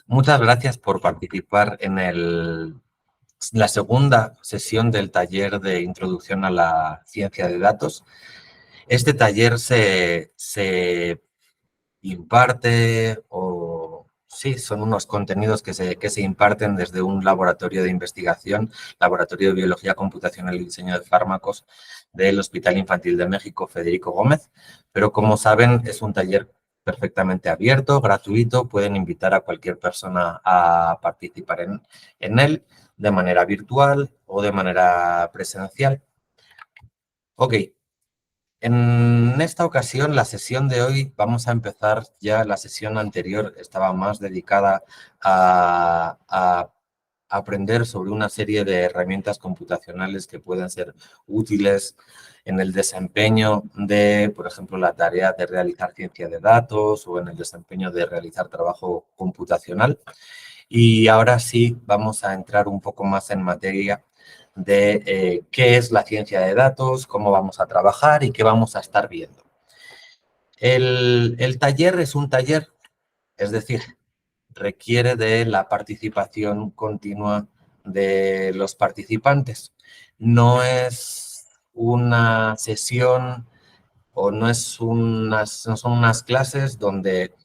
Muchas gracias por participar en la segunda sesión del taller de Introducción a la Ciencia de Datos. Este taller se imparte son unos contenidos que se imparten desde un laboratorio de investigación, Laboratorio de Biología Computacional y Diseño de Fármacos del Hospital Infantil de México, Federico Gómez. Pero como saben, es un taller perfectamente abierto, gratuito. Pueden invitar a cualquier persona a participar en él de manera virtual o de manera presencial. Ok. En esta ocasión, la sesión de hoy, vamos a empezar ya. La sesión anterior estaba más dedicada a aprender sobre una serie de herramientas computacionales que pueden ser útiles en el desempeño de, por ejemplo, la tarea de realizar ciencia de datos o en el desempeño de realizar trabajo computacional. Y ahora sí vamos a entrar un poco más en materia de qué es la ciencia de datos, cómo vamos a trabajar y qué vamos a estar viendo. El taller es un taller, es decir, requiere de la participación continua de los participantes. No es una sesión o no son unas clases donde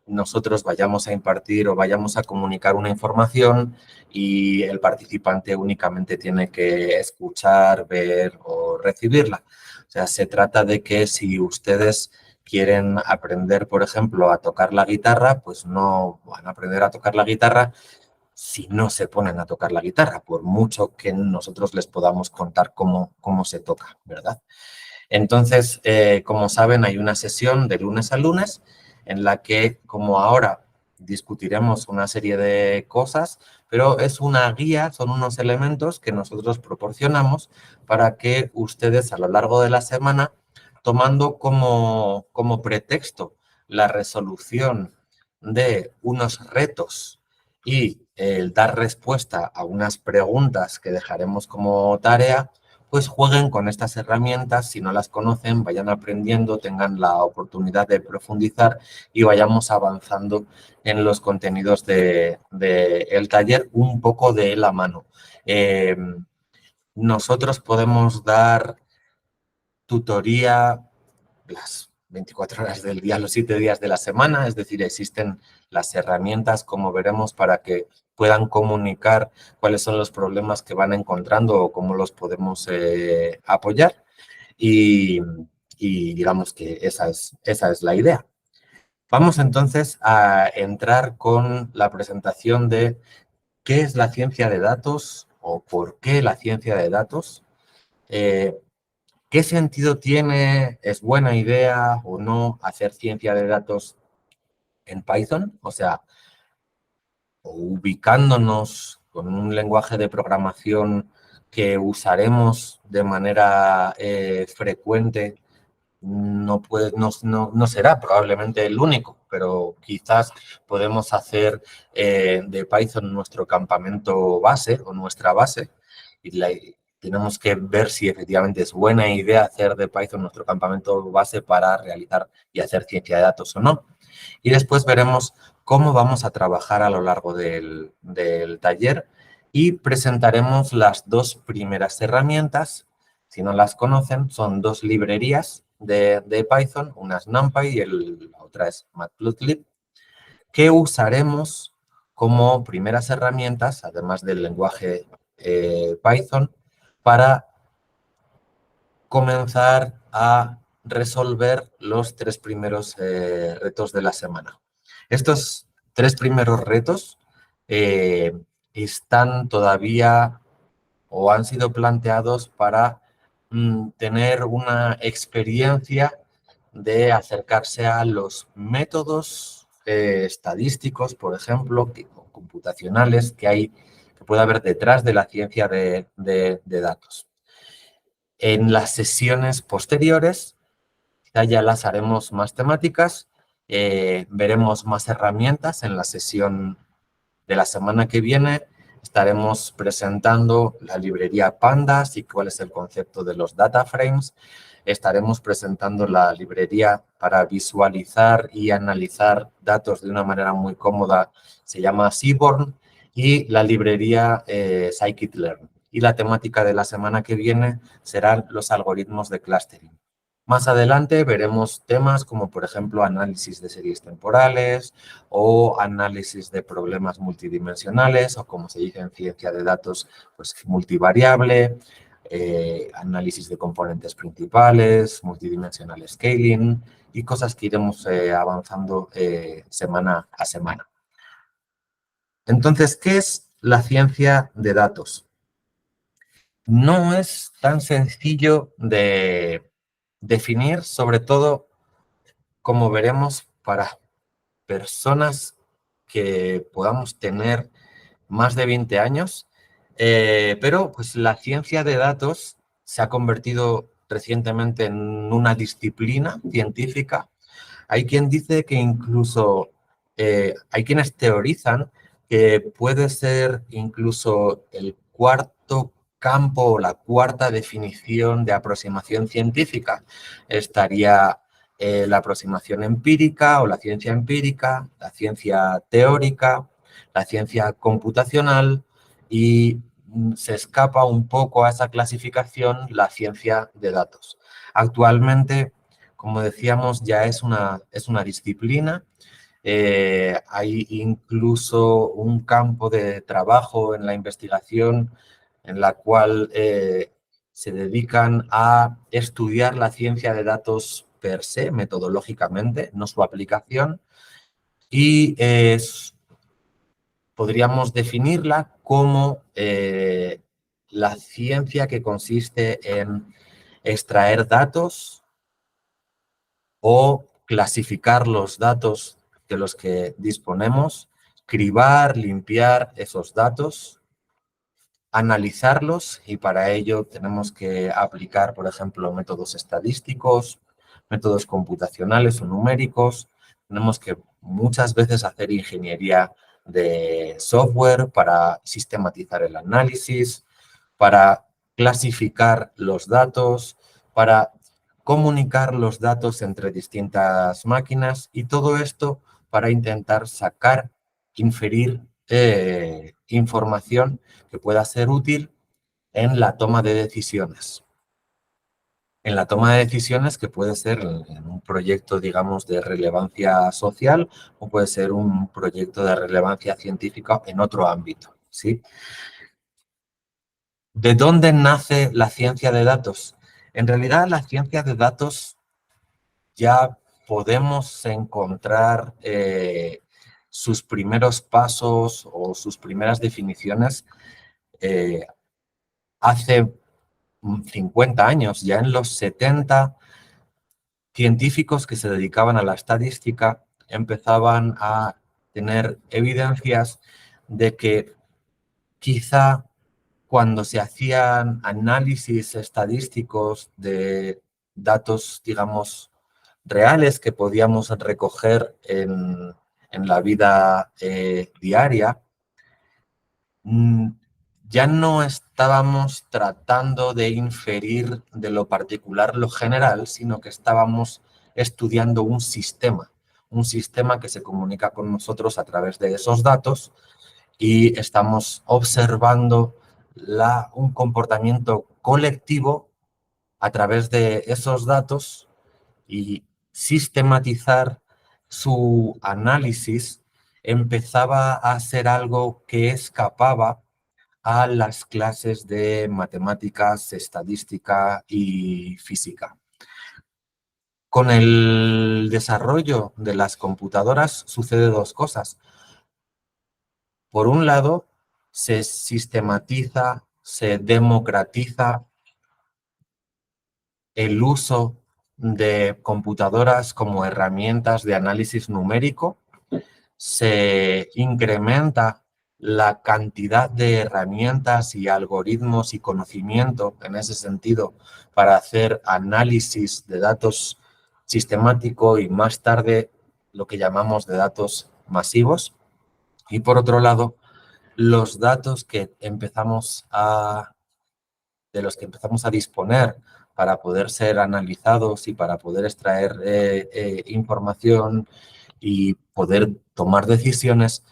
nosotros vayamos a impartir o vayamos a comunicar una información y el participante únicamente tiene que escuchar, ver o recibirla. O sea, se trata de que si ustedes quieren aprender, por ejemplo, a tocar la guitarra, pues no van a aprender a tocar la guitarra si no se ponen a tocar la guitarra, por mucho que nosotros les podamos contar cómo se toca, ¿verdad? Entonces, como saben, hay una sesión de lunes a lunes en la que, como ahora, discutiremos una serie de cosas, pero es una guía, son unos elementos que nosotros proporcionamos para que ustedes a lo largo de la semana, tomando como pretexto la resolución de unos retos y el dar respuesta a unas preguntas que dejaremos como tarea, pues jueguen con estas herramientas. Si no las conocen, vayan aprendiendo, tengan la oportunidad de profundizar y vayamos avanzando en los contenidos del taller un poco de la mano. Nosotros podemos dar tutoría las 24 horas del día, los 7 días de la semana, es decir, existen las herramientas, como veremos, para que puedan comunicar cuáles son los problemas que van encontrando o cómo los podemos apoyar. Y digamos que esa es la idea. Vamos entonces a entrar con la presentación de qué es la ciencia de datos o por qué la ciencia de datos. ¿Qué sentido tiene? ¿Es buena idea o no hacer ciencia de datos en Python? O sea, ubicándonos con un lenguaje de programación que usaremos de manera frecuente, no será probablemente el único, pero quizás podemos hacer de Python nuestro campamento base o nuestra base y tenemos que ver si efectivamente es buena idea hacer de Python nuestro campamento base para realizar y hacer ciencia de datos o no. Y después veremos cómo vamos a trabajar a lo largo del taller y presentaremos las dos primeras herramientas. Si no las conocen, son dos librerías de Python, una es NumPy y la otra es Matplotlib, que usaremos como primeras herramientas, además del lenguaje Python, para comenzar a resolver los tres primeros retos de la semana. Estos tres primeros retos están todavía o han sido planteados para tener una experiencia de acercarse a los métodos estadísticos, por ejemplo, computacionales que puede haber detrás de la ciencia de datos. En las sesiones posteriores ya las haremos más temáticas, veremos más herramientas. En la sesión de la semana que viene estaremos presentando la librería Pandas y cuál es el concepto de los data frames. estaremos presentando la librería para visualizar y analizar datos de una manera muy cómoda. Se llama Seaborn, y la librería Scikit-learn. Y la temática de la semana que viene serán los algoritmos de clustering. Más adelante veremos temas como, por ejemplo, análisis de series temporales o análisis de problemas multidimensionales, o como se dice en ciencia de datos, pues multivariable, análisis de componentes principales, multidimensional scaling y cosas que iremos avanzando semana a semana. Entonces, ¿qué es la ciencia de datos? No es tan sencillo de definir, sobre todo, como veremos, para personas que podamos tener más de 20 años, pero pues la ciencia de datos se ha convertido recientemente en una disciplina científica. Hay quien dice que incluso, hay quienes teorizan que puede ser incluso el cuarto campo o la cuarta definición de aproximación científica. Estaría la aproximación empírica o la ciencia teórica, la ciencia computacional, y se escapa un poco a esa clasificación la ciencia de datos. Actualmente, como decíamos, ya es una disciplina. Hay incluso un campo de trabajo en la investigación en la cual se dedican a estudiar la ciencia de datos per se, metodológicamente, no su aplicación, y podríamos definirla como la ciencia que consiste en extraer datos o clasificar los datos de los que disponemos, cribar, limpiar esos datos, analizarlos, y para ello tenemos que aplicar, por ejemplo, métodos estadísticos, métodos computacionales o numéricos. Tenemos que muchas veces hacer ingeniería de software para sistematizar el análisis, para clasificar los datos, para comunicar los datos entre distintas máquinas, y todo esto para intentar sacar, inferir información que pueda ser útil en la toma de decisiones. En la toma de decisiones, que puede ser en un proyecto, digamos, de relevancia social, o puede ser un proyecto de relevancia científica en otro ámbito, ¿sí? ¿De dónde nace la ciencia de datos? En realidad, la ciencia de datos ya podemos encontrar sus primeros pasos o sus primeras definiciones hace 50 años. Ya en los 70, científicos que se dedicaban a la estadística empezaban a tener evidencias de que quizá cuando se hacían análisis estadísticos de datos, digamos, reales que podíamos recoger en la vida diaria, ya no estábamos tratando de inferir de lo particular lo general, sino que estábamos estudiando un sistema que se comunica con nosotros a través de esos datos, y estamos observando un comportamiento colectivo a través de esos datos, y sistematizar su análisis empezaba a ser algo que escapaba a las clases de matemáticas, estadística y física. Con el desarrollo de las computadoras sucede dos cosas. Por un lado, se sistematiza, se democratiza el uso de computadoras como herramientas de análisis numérico, se incrementa la cantidad de herramientas y algoritmos y conocimiento en ese sentido para hacer análisis de datos sistemático, y más tarde lo que llamamos de datos masivos. Y por otro lado, los datos de los que empezamos a disponer para poder ser analizados y para poder extraer información y poder tomar decisiones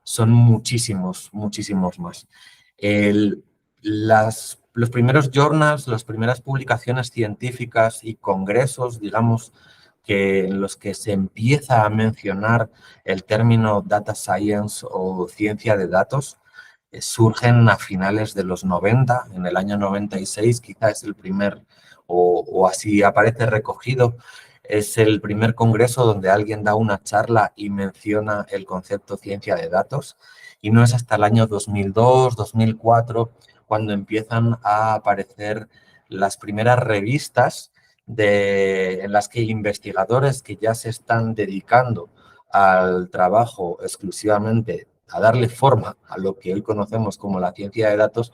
son muchísimos, muchísimos más. Los primeros journals, las primeras publicaciones científicas y congresos, digamos, en los que se empieza a mencionar el término data science o ciencia de datos, surgen a finales de los 90, en el año 96 quizá es el primer, o así aparece recogido, es el primer congreso donde alguien da una charla y menciona el concepto ciencia de datos, y no es hasta el año 2002, 2004, cuando empiezan a aparecer las primeras revistas en las que investigadores que ya se están dedicando al trabajo exclusivamente a darle forma a lo que hoy conocemos como la ciencia de datos,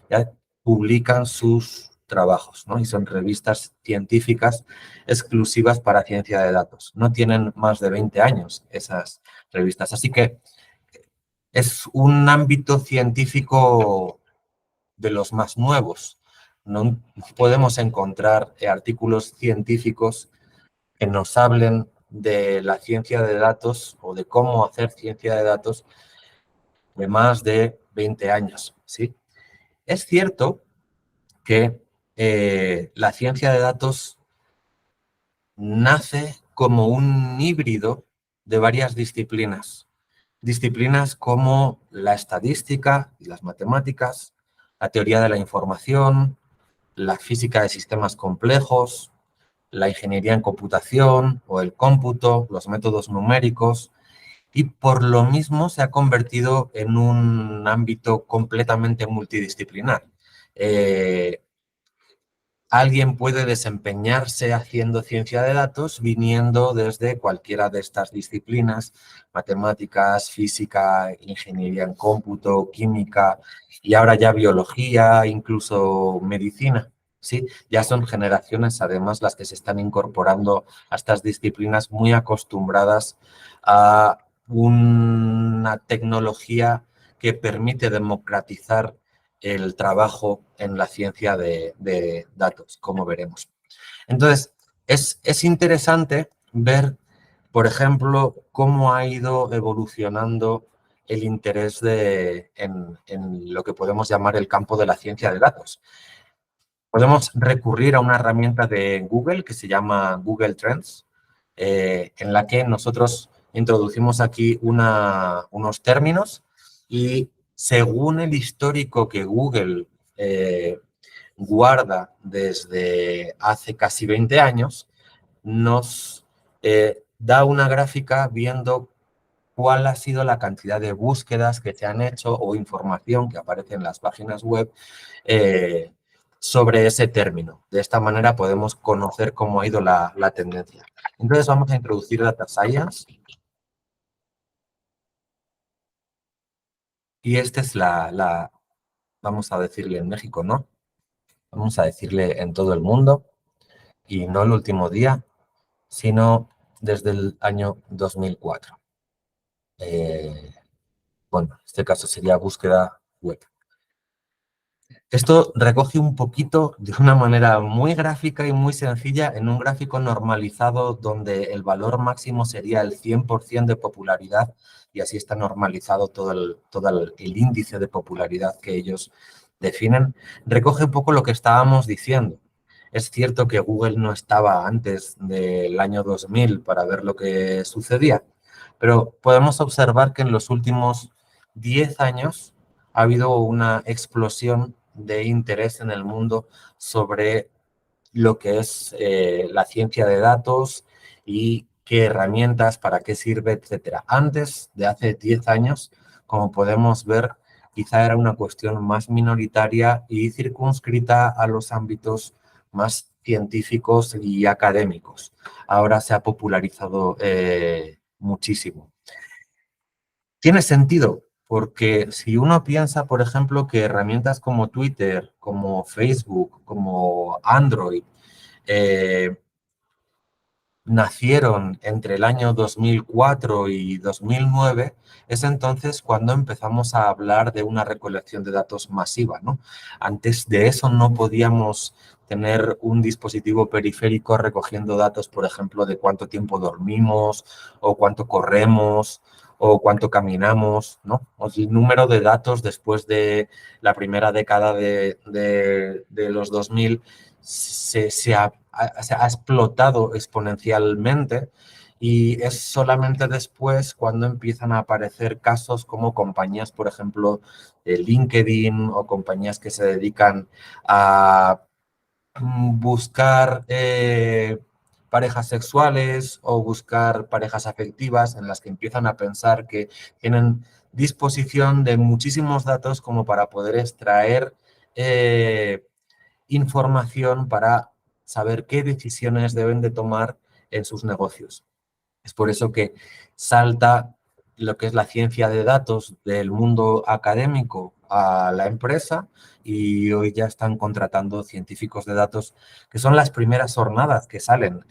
ya publican sus trabajos, ¿no? Y son revistas científicas exclusivas para ciencia de datos. No tienen más de 20 años esas revistas. Así que es un ámbito científico de los más nuevos. No podemos encontrar artículos científicos que nos hablen de la ciencia de datos o de cómo hacer ciencia de datos de más de 20 años, ¿sí? Es cierto que la ciencia de datos nace como un híbrido de varias disciplinas. Disciplinas como la estadística y las matemáticas, la teoría de la información, la física de sistemas complejos, la ingeniería en computación o el cómputo, los métodos numéricos, y por lo mismo se ha convertido en un ámbito completamente multidisciplinar. Eh, Alguien puede desempeñarse haciendo ciencia de datos viniendo desde cualquiera de estas disciplinas, matemáticas, física, ingeniería en cómputo, química y ahora ya biología, incluso medicina. ¿Sí? Ya son generaciones, además, las que se están incorporando a estas disciplinas muy acostumbradas a una tecnología que permite democratizar el trabajo en la ciencia de datos, como veremos. Entonces, es interesante ver, por ejemplo, cómo ha ido evolucionando el interés en lo que podemos llamar el campo de la ciencia de datos. Podemos recurrir a una herramienta de Google que se llama Google Trends, en la que nosotros introducimos aquí unos términos y según el histórico que Google guarda desde hace casi 20 años, nos da una gráfica viendo cuál ha sido la cantidad de búsquedas que se han hecho o información que aparece en las páginas web eh, sobre ese término. De esta manera podemos conocer cómo ha ido la tendencia. Entonces vamos a introducir Data Science y esta es vamos a decirle en México, ¿no? Vamos a decirle en todo el mundo y no el último día, sino desde el año 2004. Bueno, en este caso sería búsqueda web. Esto recoge un poquito de una manera muy gráfica y muy sencilla en un gráfico normalizado donde el valor máximo sería el 100% de popularidad y así está normalizado todo el índice de popularidad que ellos definen. Recoge un poco lo que estábamos diciendo. Es cierto que Google no estaba antes del año 2000 para ver lo que sucedía, pero podemos observar que en los últimos 10 años ha habido una explosión de interés en el mundo sobre lo que es la ciencia de datos y qué herramientas, para qué sirve, etcétera. Antes de hace 10 años, como podemos ver, quizá era una cuestión más minoritaria y circunscrita a los ámbitos más científicos y académicos. Ahora se ha popularizado muchísimo. Tiene sentido, porque si uno piensa, por ejemplo, que herramientas como Twitter, como Facebook, como Android, eh, nacieron entre el año 2004 y 2009, es entonces cuando empezamos a hablar de una recolección de datos masiva, ¿no? Antes de eso no podíamos tener un dispositivo periférico recogiendo datos, por ejemplo, de cuánto tiempo dormimos o cuánto corremos o cuánto caminamos, ¿no? El número de datos después de la primera década de los 2000 se ha explotado exponencialmente y es solamente después cuando empiezan a aparecer casos como compañías, por ejemplo, de LinkedIn o compañías que se dedican a buscar parejas sexuales o buscar parejas afectivas en las que empiezan a pensar que tienen disposición de muchísimos datos como para poder extraer información para saber qué decisiones deben de tomar en sus negocios. Es por eso que salta lo que es la ciencia de datos del mundo académico a la empresa y hoy ya están contratando científicos de datos que son las primeras jornadas que salen,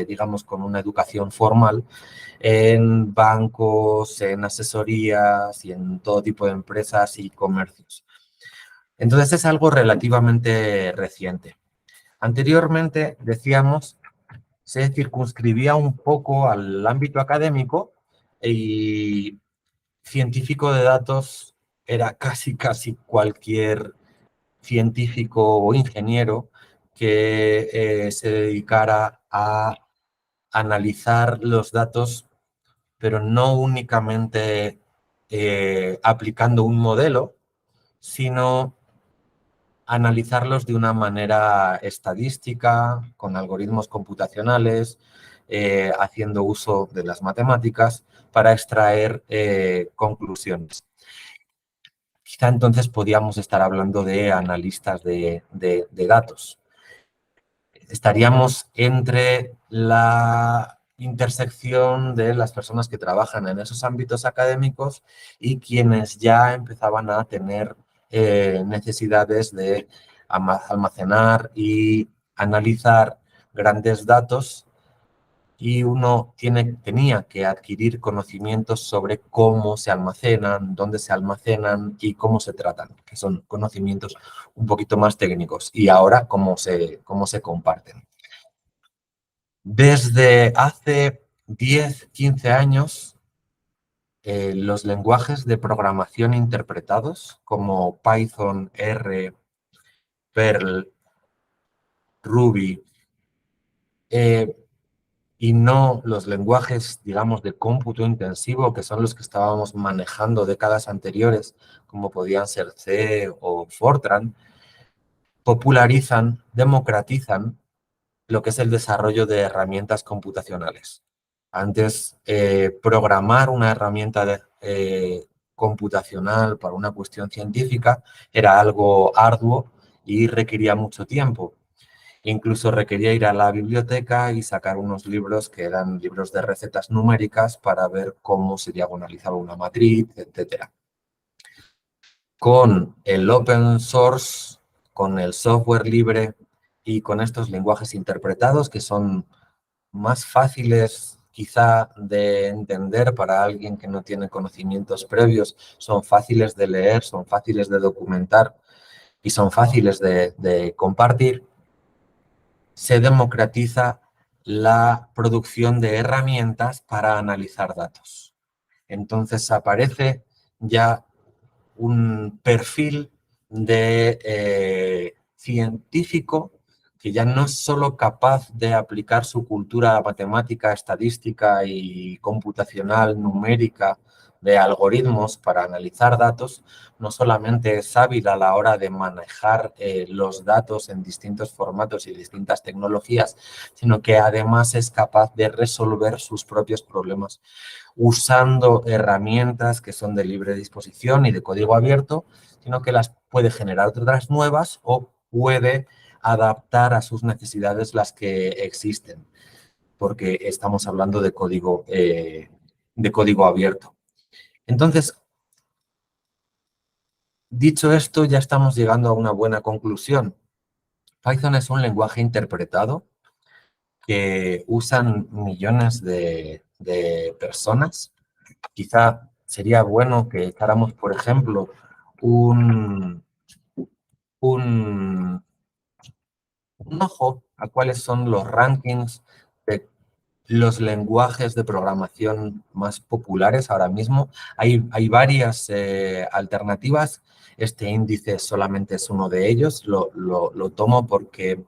digamos, con una educación formal en bancos, en asesorías y en todo tipo de empresas y comercios. Entonces es algo relativamente reciente. Anteriormente, decíamos, se circunscribía un poco al ámbito académico y científico de datos era casi cualquier científico o ingeniero que se dedicara a analizar los datos, pero no únicamente aplicando un modelo, sino analizarlos de una manera estadística, con algoritmos computacionales, haciendo uso de las matemáticas para extraer conclusiones. Quizá entonces podíamos estar hablando de analistas de datos. Estaríamos entre la intersección de las personas que trabajan en esos ámbitos académicos y quienes ya empezaban a tener necesidades de almacenar y analizar grandes datos y uno tenía que adquirir conocimientos sobre cómo se almacenan, dónde se almacenan y cómo se tratan, que son conocimientos un poquito más técnicos y ahora cómo se comparten. Desde hace 10, 15 años, los lenguajes de programación interpretados como Python, R, Perl, Ruby, y no los lenguajes, digamos, de cómputo intensivo, que son los que estábamos manejando décadas anteriores, como podían ser C o Fortran, popularizan, democratizan lo que es el desarrollo de herramientas computacionales. Antes, programar una herramienta computacional para una cuestión científica era algo arduo y requería mucho tiempo. Incluso requería ir a la biblioteca y sacar unos libros que eran libros de recetas numéricas para ver cómo se diagonalizaba una matriz, etc. Con el open source, con el software libre y con estos lenguajes interpretados que son más fáciles quizá de entender para alguien que no tiene conocimientos previos, son fáciles de leer, son fáciles de documentar y son fáciles de compartir, se democratiza la producción de herramientas para analizar datos. Entonces aparece ya un perfil de científico que ya no es solo capaz de aplicar su cultura matemática, estadística y computacional, numérica, de algoritmos para analizar datos, no solamente es hábil a la hora de manejar los datos en distintos formatos y distintas tecnologías, sino que además es capaz de resolver sus propios problemas usando herramientas que son de libre disposición y de código abierto, sino que las puede generar otras nuevas o puede adaptar a sus necesidades las que existen, porque estamos hablando de código abierto. Entonces, dicho esto, ya estamos llegando a una buena conclusión. Python es un lenguaje interpretado que usan millones de personas. Quizá sería bueno que echáramos, por ejemplo, un, un ojo a cuáles son los rankings de los lenguajes de programación más populares ahora mismo. Hay varias alternativas. Este índice solamente es uno de ellos. Lo tomo porque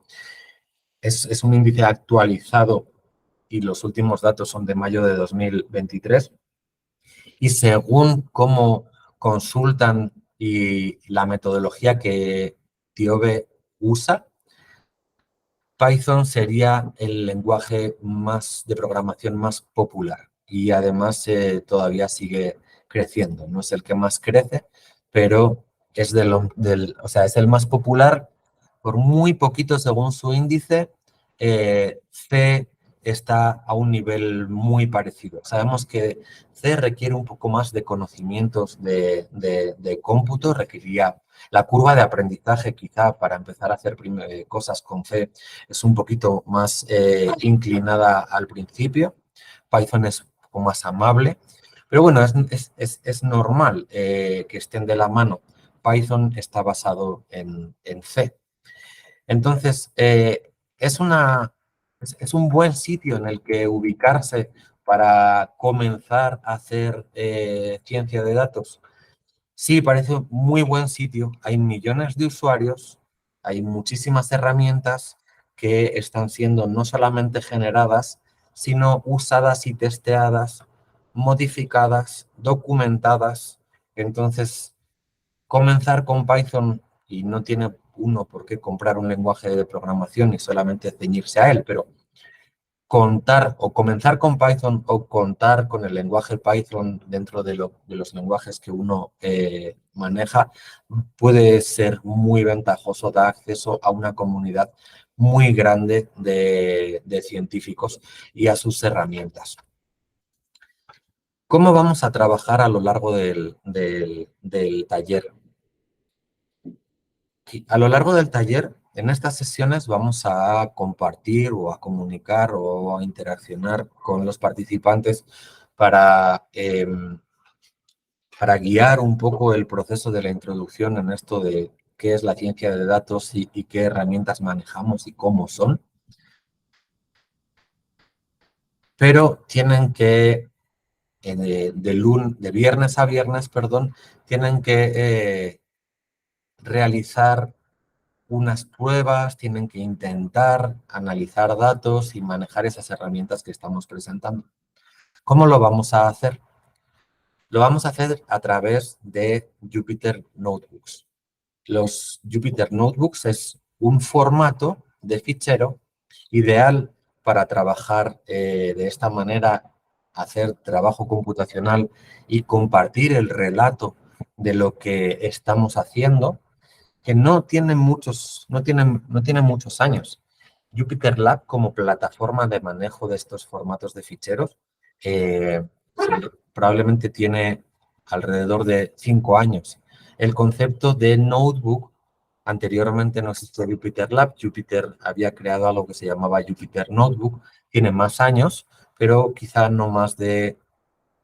es un índice actualizado y los últimos datos son de mayo de 2023. Y según cómo consultan y la metodología que TIOBE usa, Python sería el lenguaje más de programación más popular y además todavía sigue creciendo. No es el que más crece, pero es, o sea, es el más popular por muy poquito según su índice. C está a un nivel muy parecido. Sabemos que C requiere un poco más de conocimientos de cómputo, requeriría la curva de aprendizaje quizá para empezar a hacer cosas con C es un poquito más inclinada al principio. Python es un poco más amable, pero bueno, es normal que estén de la mano. Python está basado en C. Entonces, es un buen sitio en el que ubicarse para comenzar a hacer ciencia de datos. Sí, parece un muy buen sitio. Hay millones de usuarios, hay muchísimas herramientas que están siendo no solamente generadas, sino usadas y testeadas, modificadas, documentadas. Entonces, comenzar con Python y no tiene uno por qué comprar un lenguaje de programación y solamente ceñirse a él, pero contar o comenzar con Python o contar con el lenguaje Python dentro de los lenguajes que uno maneja puede ser muy ventajoso, da acceso a una comunidad muy grande de científicos y a sus herramientas. ¿Cómo vamos a trabajar a lo largo del taller? A lo largo del taller, en estas sesiones vamos a compartir o a comunicar o a interaccionar con los participantes para, para guiar un poco el proceso de la introducción en esto de qué es la ciencia de datos y qué herramientas manejamos y cómo son. Pero tienen que, de viernes a viernes, perdón, tienen que realizar unas pruebas, tienen que intentar analizar datos y manejar esas herramientas que estamos presentando. ¿Cómo lo vamos a hacer? Lo vamos a hacer a través de Jupyter Notebooks. Los Jupyter Notebooks es un formato de fichero ideal para trabajar de esta manera, hacer trabajo computacional y compartir el relato de lo que estamos haciendo, que no tienen muchos años. Jupyter Lab como plataforma de manejo de estos formatos de ficheros eh, probablemente tiene alrededor de 5 años. El concepto de notebook, anteriormente no existía Jupyter Lab, Jupyter había creado algo que se llamaba Jupyter Notebook, tiene más años, pero quizá no más de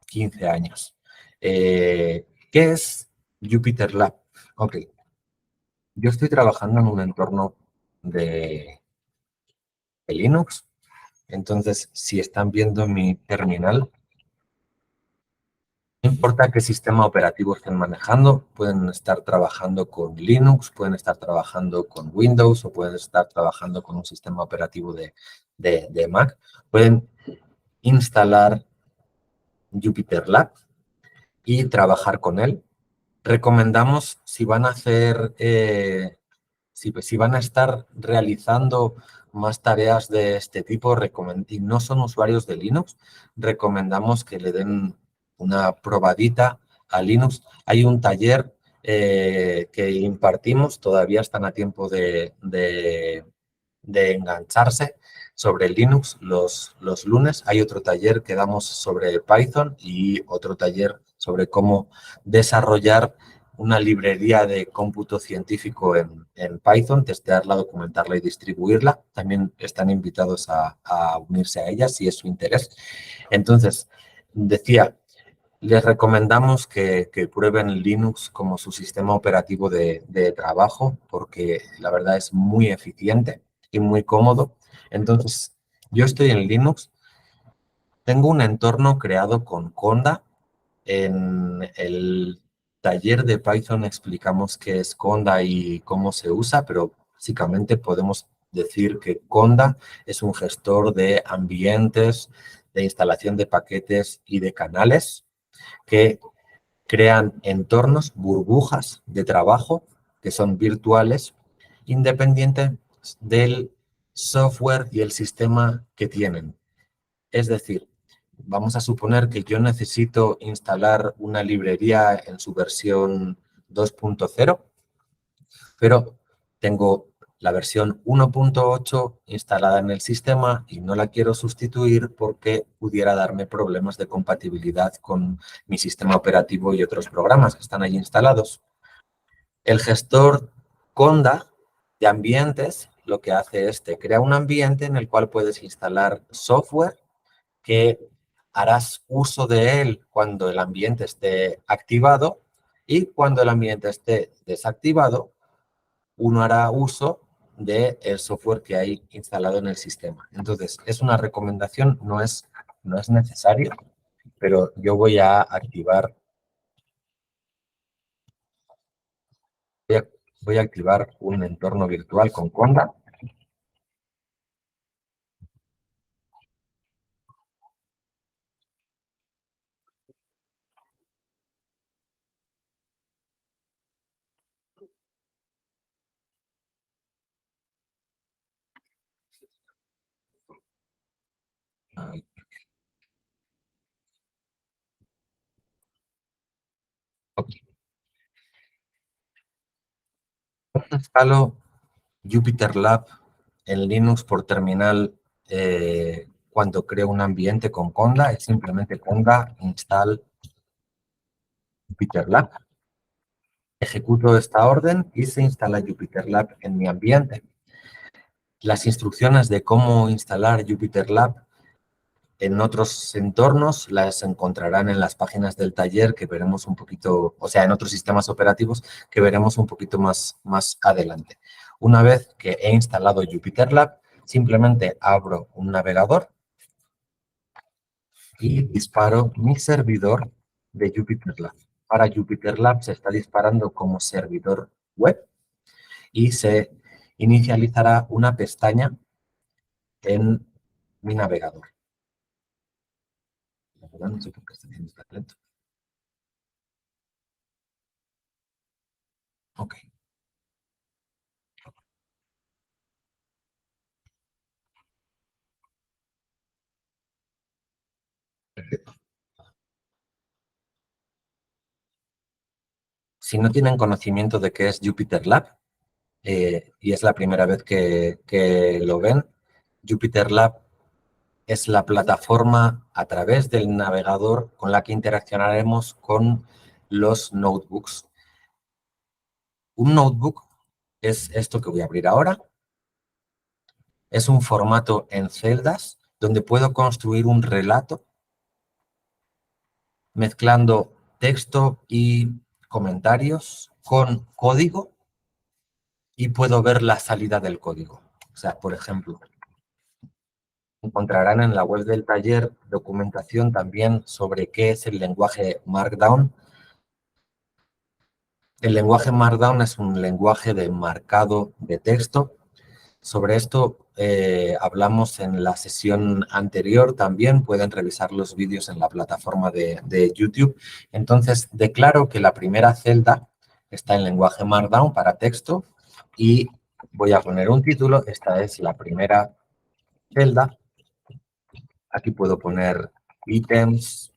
15 años. ¿Qué es Jupyter Lab? Ok, yo estoy trabajando en un entorno de Linux, entonces si están viendo mi terminal, no importa qué sistema operativo estén manejando, pueden estar trabajando con Linux, pueden estar trabajando con Windows o pueden estar trabajando con un sistema operativo de Mac. Pueden instalar Jupyter Lab y trabajar con él. Recomendamos si van a hacer, si van a estar realizando más tareas de este tipo y no son usuarios de Linux, recomendamos que le den una probadita a Linux. Hay un taller que impartimos, todavía están a tiempo de engancharse sobre Linux los lunes. Hay otro taller que damos sobre Python y otro taller sobre cómo desarrollar una librería de cómputo científico en Python, testearla, documentarla y distribuirla. También están invitados a unirse a ella si es su interés. Entonces, decía, les recomendamos que prueben Linux como su sistema operativo de trabajo porque la verdad es muy eficiente y muy cómodo. Entonces, yo estoy en Linux, tengo un entorno creado con Conda. En el taller de Python explicamos qué es Conda y cómo se usa, pero básicamente podemos decir que Conda es un gestor de ambientes, de instalación de paquetes y de canales que crean entornos, burbujas de trabajo que son virtuales, independientes del software y el sistema que tienen. Es decir, vamos a suponer que yo necesito instalar una librería en su versión 2.0, pero tengo la versión 1.8 instalada en el sistema y no la quiero sustituir porque pudiera darme problemas de compatibilidad con mi sistema operativo y otros programas que están allí instalados. El gestor Conda de ambientes lo que hace es te crea un ambiente en el cual puedes instalar software que harás uso de él cuando el ambiente esté activado y cuando el ambiente esté desactivado, uno hará uso del software que hay instalado en el sistema. Entonces, es una recomendación, no es necesario, pero yo voy a activar un entorno virtual con Conda. Instalo Jupyter Lab en Linux por terminal cuando creo un ambiente con Conda, es simplemente Conda install Jupyter Lab. Ejecuto esta orden y se instala Jupyter Lab en mi ambiente. Las instrucciones de cómo instalar Jupyter Lab en otros entornos las encontrarán en las páginas del taller que veremos un poquito, o sea, en otros sistemas operativos que veremos un poquito más adelante. Una vez que he instalado Jupyter Lab, simplemente abro un navegador y disparo mi servidor de Jupyter Lab. Para Jupyter Lab se está disparando como servidor web y se inicializará una pestaña en mi navegador. No sé por qué está haciendo tan lento. Ok. Si no tienen conocimiento de qué es Jupyter Lab y es la primera vez que lo ven, Jupyter Lab es la plataforma a través del navegador con la que interaccionaremos con los notebooks. Un notebook es esto que voy a abrir ahora. Es un formato en celdas donde puedo construir un relato mezclando texto y comentarios con código y puedo ver la salida del código. O sea, por ejemplo, encontrarán en la web del taller documentación también sobre qué es el lenguaje Markdown. El lenguaje Markdown es un lenguaje de marcado de texto. Sobre esto hablamos en la sesión anterior también. Pueden revisar los vídeos en la plataforma de YouTube. Entonces, declaro que la primera celda está en lenguaje Markdown para texto y voy a poner un título. Esta es la primera celda. Aquí puedo poner ítems.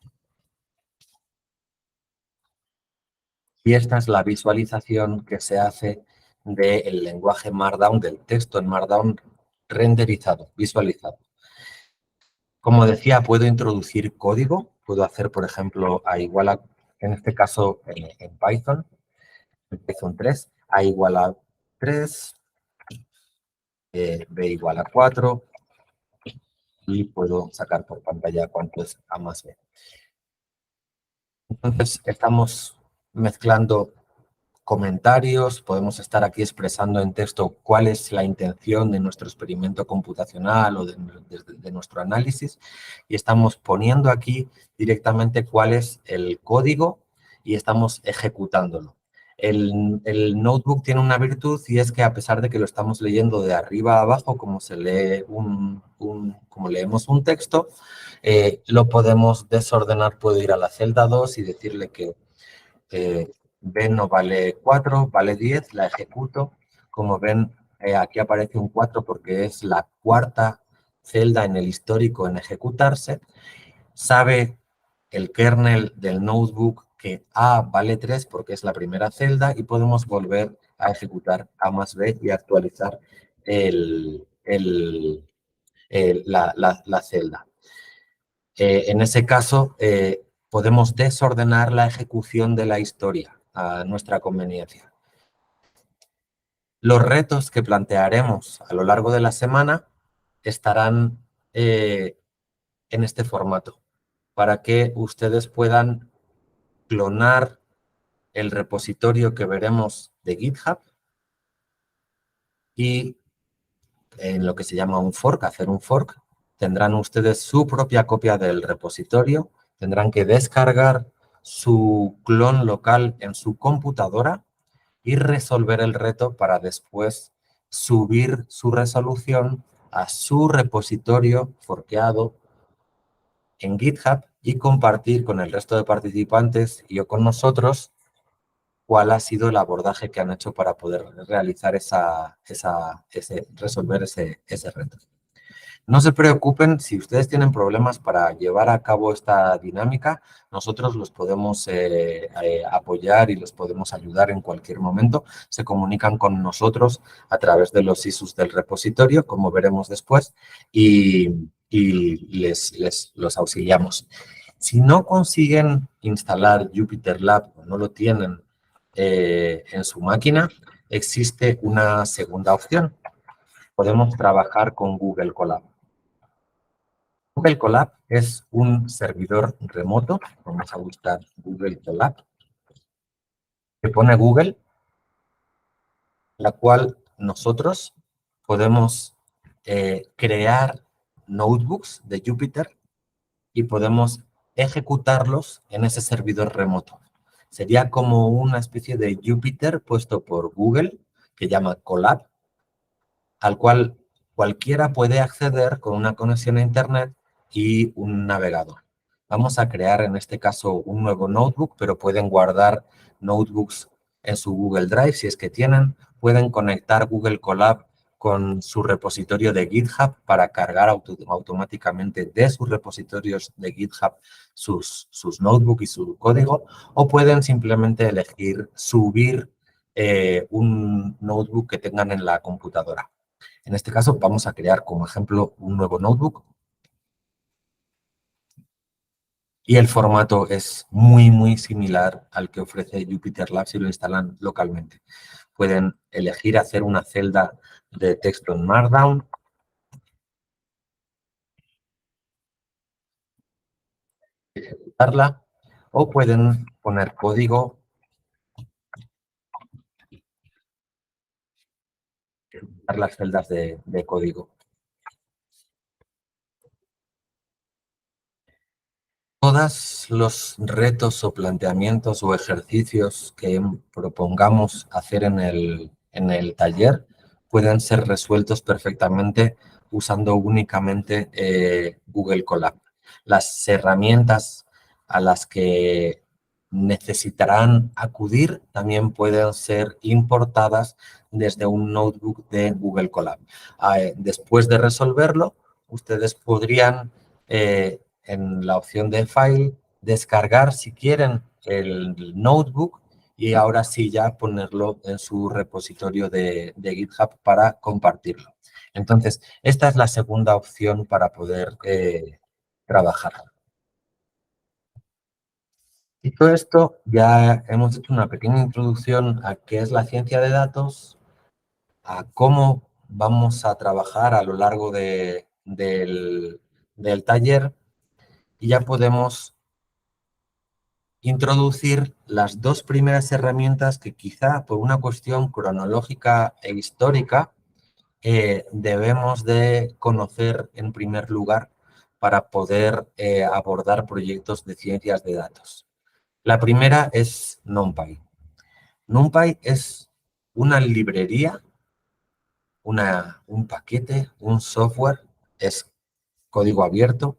Y esta es la visualización que se hace del lenguaje Markdown, del texto en Markdown renderizado, visualizado. Como decía, puedo introducir código. Puedo hacer, por ejemplo, en este caso en Python. Python 3, A igual a 3, B igual a 4 y puedo sacar por pantalla cuánto es A más B. Entonces, estamos mezclando comentarios, podemos estar aquí expresando en texto cuál es la intención de nuestro experimento computacional o de nuestro análisis y estamos poniendo aquí directamente cuál es el código y estamos ejecutándolo. El notebook tiene una virtud y es que a pesar de que lo estamos leyendo de arriba a abajo, como se lee como leemos un texto, lo podemos desordenar. Puedo ir a la celda 2 y decirle que B no vale 4, vale 10, la ejecuto. Como ven, aquí aparece un 4 porque es la cuarta celda en el histórico en ejecutarse. Sabe el kernel del notebook que A vale 3 porque es la primera celda y podemos volver a ejecutar A más B y actualizar la celda. En ese caso, podemos desordenar la ejecución de la historia a nuestra conveniencia. Los retos que plantearemos a lo largo de la semana estarán en este formato para que ustedes puedan clonar el repositorio que veremos de GitHub y en lo que se llama un fork, hacer un fork, tendrán ustedes su propia copia del repositorio, tendrán que descargar su clon local en su computadora y resolver el reto para después subir su resolución a su repositorio forkeado en GitHub y compartir con el resto de participantes y o con nosotros cuál ha sido el abordaje que han hecho para poder realizar resolver ese reto. No se preocupen, si ustedes tienen problemas para llevar a cabo esta dinámica, nosotros los podemos apoyar y los podemos ayudar en cualquier momento. Se comunican con nosotros a través de los ISUs del repositorio, como veremos después, y los auxiliamos. Si no consiguen instalar Jupyter Lab o no lo tienen en su máquina, existe una segunda opción. Podemos trabajar con Google Colab. Google Colab es un servidor remoto. Vamos a buscar Google Colab. Que pone Google, la cual nosotros podemos crear notebooks de Jupyter y podemos ejecutarlos en ese servidor remoto. Sería como una especie de Jupyter puesto por Google, que llama Colab, al cual cualquiera puede acceder con una conexión a Internet y un navegador. Vamos a crear en este caso un nuevo notebook, pero pueden guardar notebooks en su Google Drive si es que tienen. Pueden conectar Google Colab con su repositorio de GitHub para cargar automáticamente de sus repositorios de GitHub sus notebooks y su código, o pueden simplemente elegir subir un notebook que tengan en la computadora. En este caso vamos a crear como ejemplo un nuevo notebook y el formato es muy similar al que ofrece Jupyter Lab si lo instalan localmente. Pueden elegir hacer una celda de texto en Markdown, ejecutarla, o pueden poner código, ejecutar las celdas de código. Todos los retos o planteamientos o ejercicios que propongamos hacer en el taller pueden ser resueltos perfectamente usando únicamente Google Colab. Las herramientas a las que necesitarán acudir también pueden ser importadas desde un notebook de Google Colab. Después de resolverlo, ustedes podrían en la opción de File, descargar si quieren el notebook y ahora sí ya ponerlo en su repositorio de GitHub para compartirlo. Entonces, esta es la segunda opción para poder trabajar. Dicho esto, ya hemos hecho una pequeña introducción a qué es la ciencia de datos, a cómo vamos a trabajar a lo largo del taller y ya podemos introducir las dos primeras herramientas que quizá por una cuestión cronológica e histórica debemos de conocer en primer lugar para poder abordar proyectos de ciencias de datos. La primera es NumPy. NumPy es una librería, un paquete, un software, es código abierto,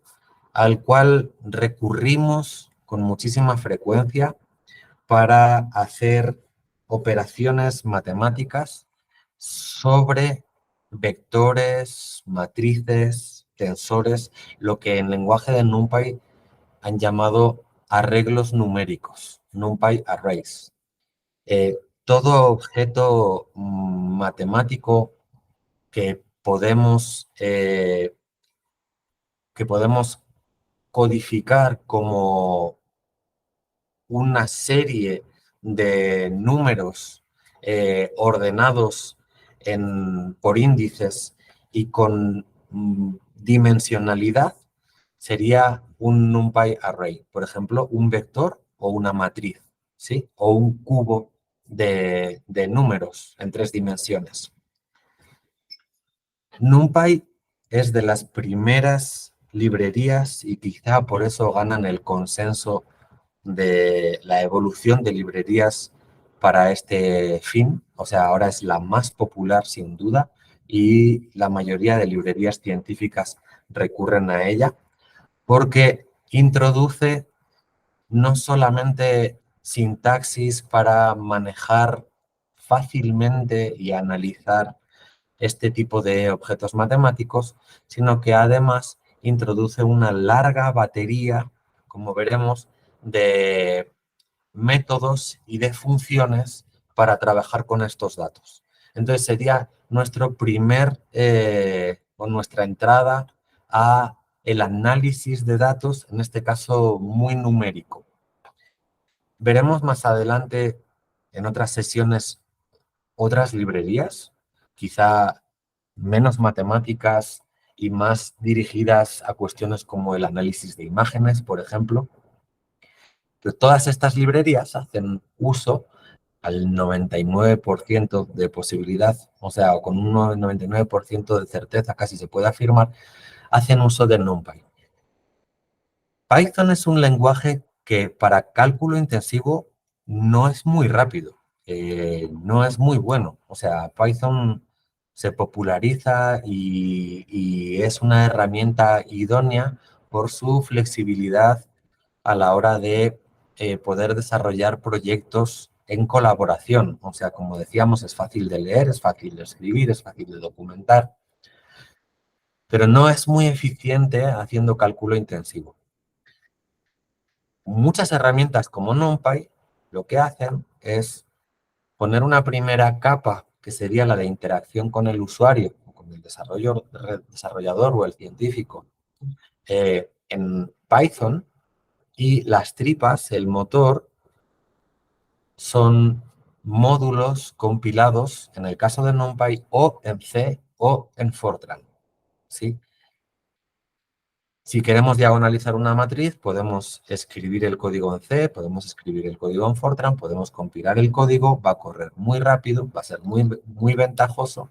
al cual recurrimos con muchísima frecuencia para hacer operaciones matemáticas sobre vectores, matrices, tensores, lo que en lenguaje de NumPy han llamado arreglos numéricos, NumPy arrays. Todo objeto matemático que podemos codificar como una serie de números ordenados por índices y con dimensionalidad sería un NumPy array, por ejemplo, un vector o una matriz, ¿sí? O un cubo de números en 3 dimensiones. NumPy es de las primeras librerías y quizá por eso ganan el consenso de la evolución de librerías para este fin. O sea, ahora es la más popular sin duda y la mayoría de librerías científicas recurren a ella porque introduce no solamente sintaxis para manejar fácilmente y analizar este tipo de objetos matemáticos, sino que además introduce una larga batería, como veremos, de métodos y de funciones para trabajar con estos datos. Entonces sería nuestro o nuestra entrada a el análisis de datos, en este caso muy numérico. Veremos más adelante en otras sesiones otras librerías, quizá menos matemáticas y más dirigidas a cuestiones como el análisis de imágenes, por ejemplo. Pero todas estas librerías hacen uso al 99% de posibilidad, o sea, con un 99% de certeza, casi se puede afirmar, hacen uso de NumPy. Python es un lenguaje que para cálculo intensivo no es muy rápido, no es muy bueno. O sea, Python se populariza y es una herramienta idónea por su flexibilidad a la hora de poder desarrollar proyectos en colaboración. O sea, como decíamos, es fácil de leer, es fácil de escribir, es fácil de documentar, pero no es muy eficiente haciendo cálculo intensivo. Muchas herramientas como NumPy lo que hacen es poner una primera capa, que sería la de interacción con el usuario, con el desarrollador o el científico, en Python, y las tripas, el motor, son módulos compilados, en el caso de NumPy, o en C o en Fortran, ¿sí? Si queremos diagonalizar una matriz, podemos escribir el código en C, podemos escribir el código en Fortran, podemos compilar el código, va a correr muy rápido, va a ser muy ventajoso,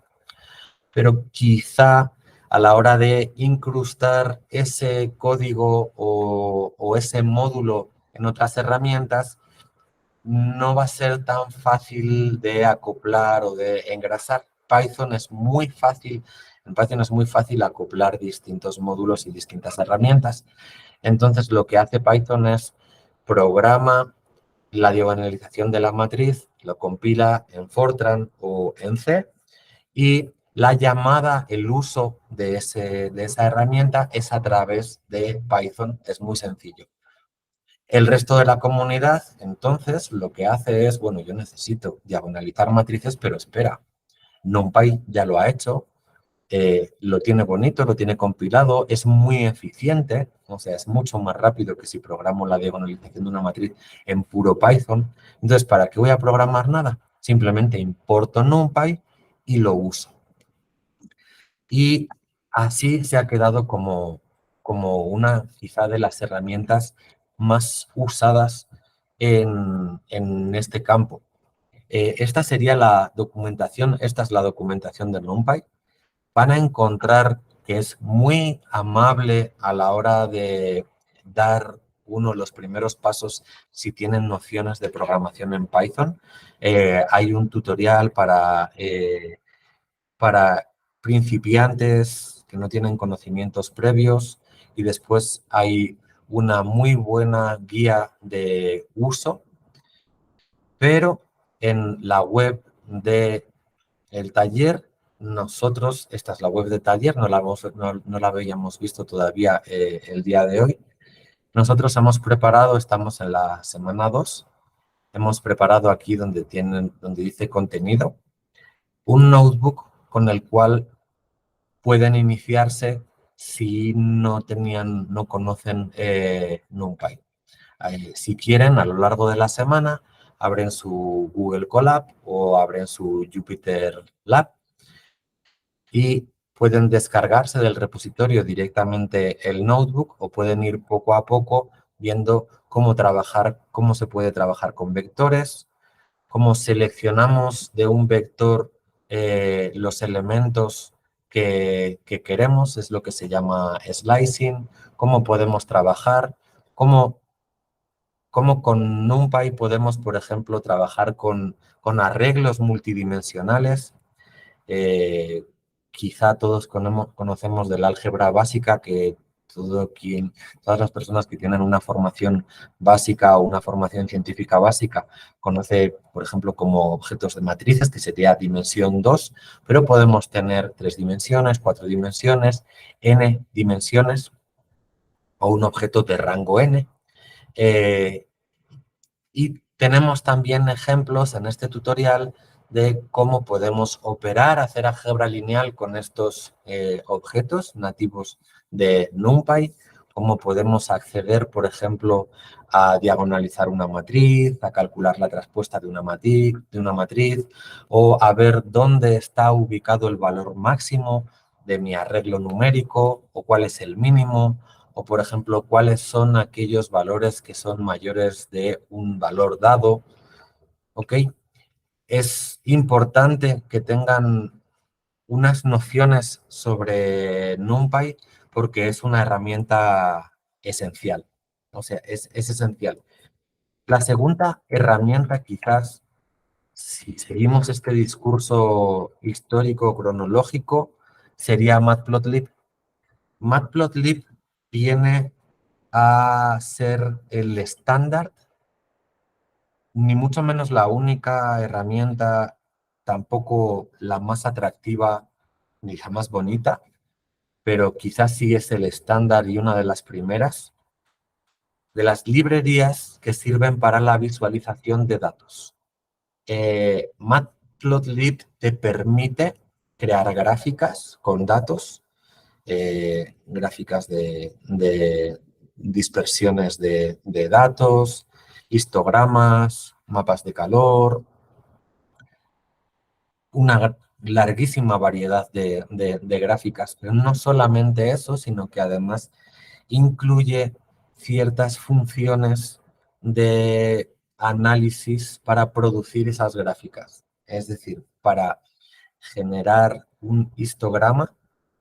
pero quizá a la hora de incrustar ese código o ese módulo en otras herramientas, no va a ser tan fácil de acoplar o de engrasar. En Python es muy fácil acoplar distintos módulos y distintas herramientas. Entonces, lo que hace Python es programa la diagonalización de la matriz, lo compila en Fortran o en C y la llamada, el uso de esa herramienta es a través de Python. Es muy sencillo. El resto de la comunidad, entonces, lo que hace es, yo necesito diagonalizar matrices, pero espera, NumPy ya lo ha hecho, lo tiene bonito, lo tiene compilado, es muy eficiente, o sea, es mucho más rápido que si programo la diagonalización de una matriz en puro Python. Entonces, ¿para qué voy a programar nada? Simplemente importo NumPy y lo uso. Y así se ha quedado como una quizá de las herramientas más usadas en este campo. Esta sería la documentación, esta es la documentación de NumPy. Van a encontrar que es muy amable a la hora de dar uno los primeros pasos si tienen nociones de programación en Python. Hay un tutorial para principiantes que no tienen conocimientos previos y después hay una muy buena guía de uso, pero en la web de el taller, nosotros, esta es la web de taller, no la habíamos visto todavía el día de hoy. Nosotros hemos preparado, estamos en la semana 2, hemos preparado aquí donde dice contenido, un notebook con el cual pueden iniciarse si no conocen NumPy. Si quieren, a lo largo de la semana, abren su Google Colab o abren su Jupyter Lab y pueden descargarse del repositorio directamente el notebook o pueden ir poco a poco viendo cómo se puede trabajar con vectores, cómo seleccionamos de un vector los elementos que queremos, es lo que se llama slicing, cómo podemos trabajar, cómo con NumPy podemos, por ejemplo, trabajar con arreglos multidimensionales. Eh, Quizá todos conocemos del álgebra básica, que todas las personas que tienen una formación básica o una formación científica básica conoce, por ejemplo, como objetos de matrices, que sería dimensión 2, pero podemos tener 3 dimensiones, 4 dimensiones, n dimensiones o un objeto de rango n. Y tenemos también ejemplos en este tutorial de cómo podemos operar, hacer álgebra lineal con estos objetos nativos de NumPy, cómo podemos acceder, por ejemplo, a diagonalizar una matriz, a calcular la traspuesta de una matriz o a ver dónde está ubicado el valor máximo de mi arreglo numérico o cuál es el mínimo o, por ejemplo, cuáles son aquellos valores que son mayores de un valor dado, ¿ok? Es importante que tengan unas nociones sobre NumPy porque es una herramienta esencial, o sea, es esencial. La segunda herramienta, quizás, si seguimos este discurso histórico cronológico, sería Matplotlib. Matplotlib viene a ser el estándar, ni mucho menos la única herramienta, tampoco la más atractiva ni la más bonita, pero quizás sí es el estándar y una de las primeras de las librerías que sirven para la visualización de datos. Matplotlib te permite crear gráficas con datos, gráficas de dispersiones de datos, histogramas, mapas de calor, una larguísima variedad de gráficas. Pero no solamente eso, sino que además incluye ciertas funciones de análisis para producir esas gráficas. Es decir, para generar un histograma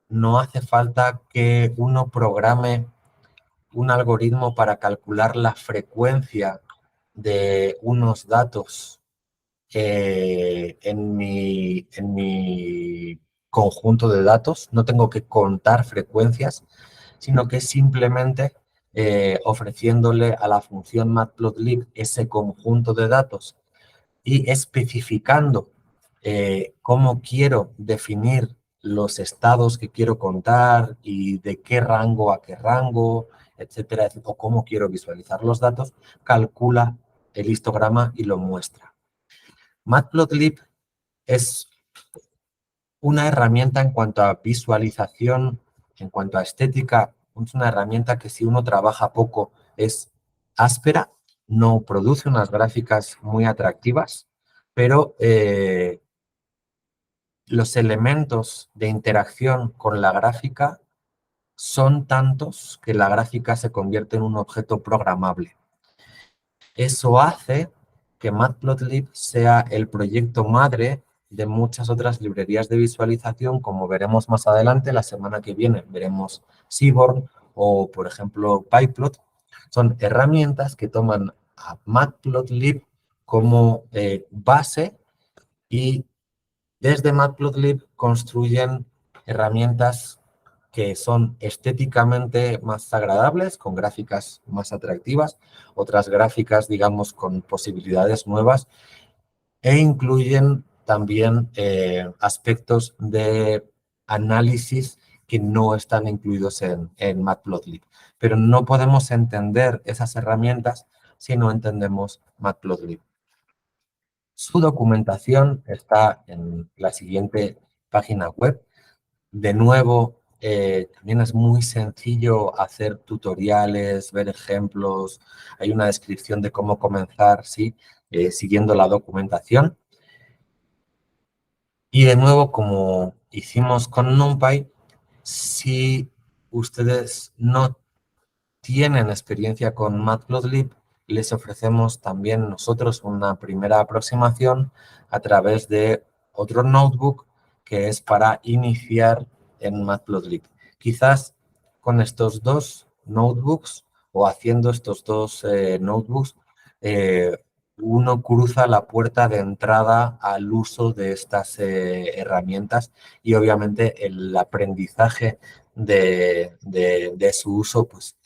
no hace falta que uno programe un algoritmo para calcular la frecuencia de unos datos en mi conjunto de datos. No tengo que contar frecuencias, sino que simplemente ofreciéndole a la función matplotlib ese conjunto de datos y especificando cómo quiero definir los estados que quiero contar y de qué rango a qué rango, etcétera, o cómo quiero visualizar los datos, calcula el histograma y lo muestra. Matplotlib es una herramienta en cuanto a visualización, en cuanto a estética, es una herramienta que si uno trabaja poco es áspera, no produce unas gráficas muy atractivas, pero los elementos de interacción con la gráfica son tantos que la gráfica se convierte en un objeto programable. Eso hace que Matplotlib sea el proyecto madre de muchas otras librerías de visualización, como veremos más adelante, la semana que viene veremos Seaborn o, por ejemplo, PyPlot. Son herramientas que toman a Matplotlib como base y desde Matplotlib construyen herramientas que son estéticamente más agradables, con gráficas más atractivas, otras gráficas, digamos, con posibilidades nuevas, e incluyen también aspectos de análisis que no están incluidos en Matplotlib. Pero no podemos entender esas herramientas si no entendemos Matplotlib. Su documentación está en la siguiente página web. De nuevo, también es muy sencillo hacer tutoriales, ver ejemplos. Hay una descripción de cómo comenzar, ¿sí? Siguiendo la documentación. Y de nuevo, como hicimos con NumPy, si ustedes no tienen experiencia con Matplotlib, les ofrecemos también nosotros una primera aproximación a través de otro notebook que es para iniciar en Matplotlib. Quizás con estos dos notebooks o haciendo estos dos notebooks, uno cruza la puerta de entrada al uso de estas herramientas y obviamente el aprendizaje de su uso, pues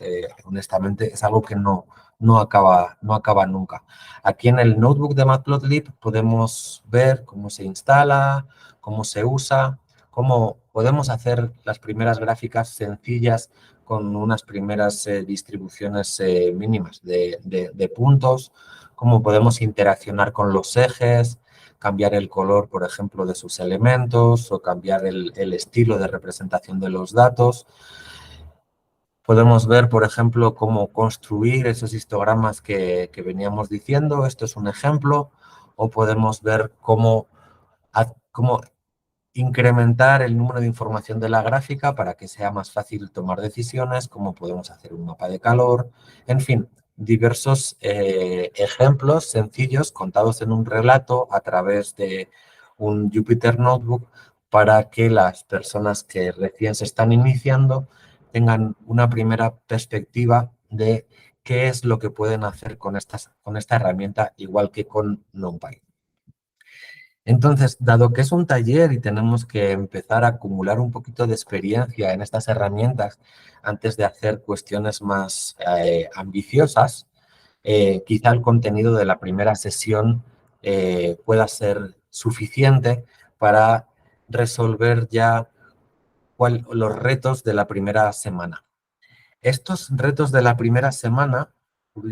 honestamente es algo que no acaba nunca. Aquí en el notebook de Matplotlib podemos ver cómo se instala, cómo se usa, cómo podemos hacer las primeras gráficas sencillas con unas primeras distribuciones mínimas de puntos, cómo podemos interaccionar con los ejes, cambiar el color, por ejemplo, de sus elementos o cambiar el estilo de representación de los datos. Podemos ver, por ejemplo, cómo construir esos histogramas que veníamos diciendo. Esto es un ejemplo. O podemos ver cómo incrementar el número de información de la gráfica para que sea más fácil tomar decisiones, cómo podemos hacer un mapa de calor, en fin, diversos ejemplos sencillos contados en un relato a través de un Jupyter Notebook para que las personas que recién se están iniciando tengan una primera perspectiva de qué es lo que pueden hacer con esta herramienta, igual que con NumPy. Entonces, dado que es un taller y tenemos que empezar a acumular un poquito de experiencia en estas herramientas antes de hacer cuestiones más ambiciosas, quizá el contenido de la primera sesión pueda ser suficiente para resolver ya los retos de la primera semana. Estos retos de la primera semana,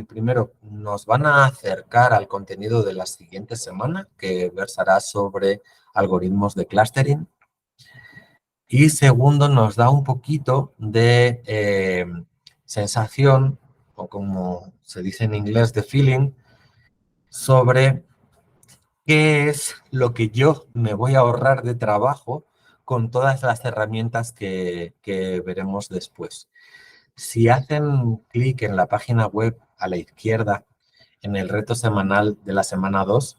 primero, nos van a acercar al contenido de la siguiente semana, que versará sobre algoritmos de clustering. Y segundo, nos da un poquito de sensación, o como se dice en inglés, de feeling, sobre qué es lo que yo me voy a ahorrar de trabajo con todas las herramientas que veremos después. Si hacen clic en la página web a la izquierda, en el reto semanal de la semana 2,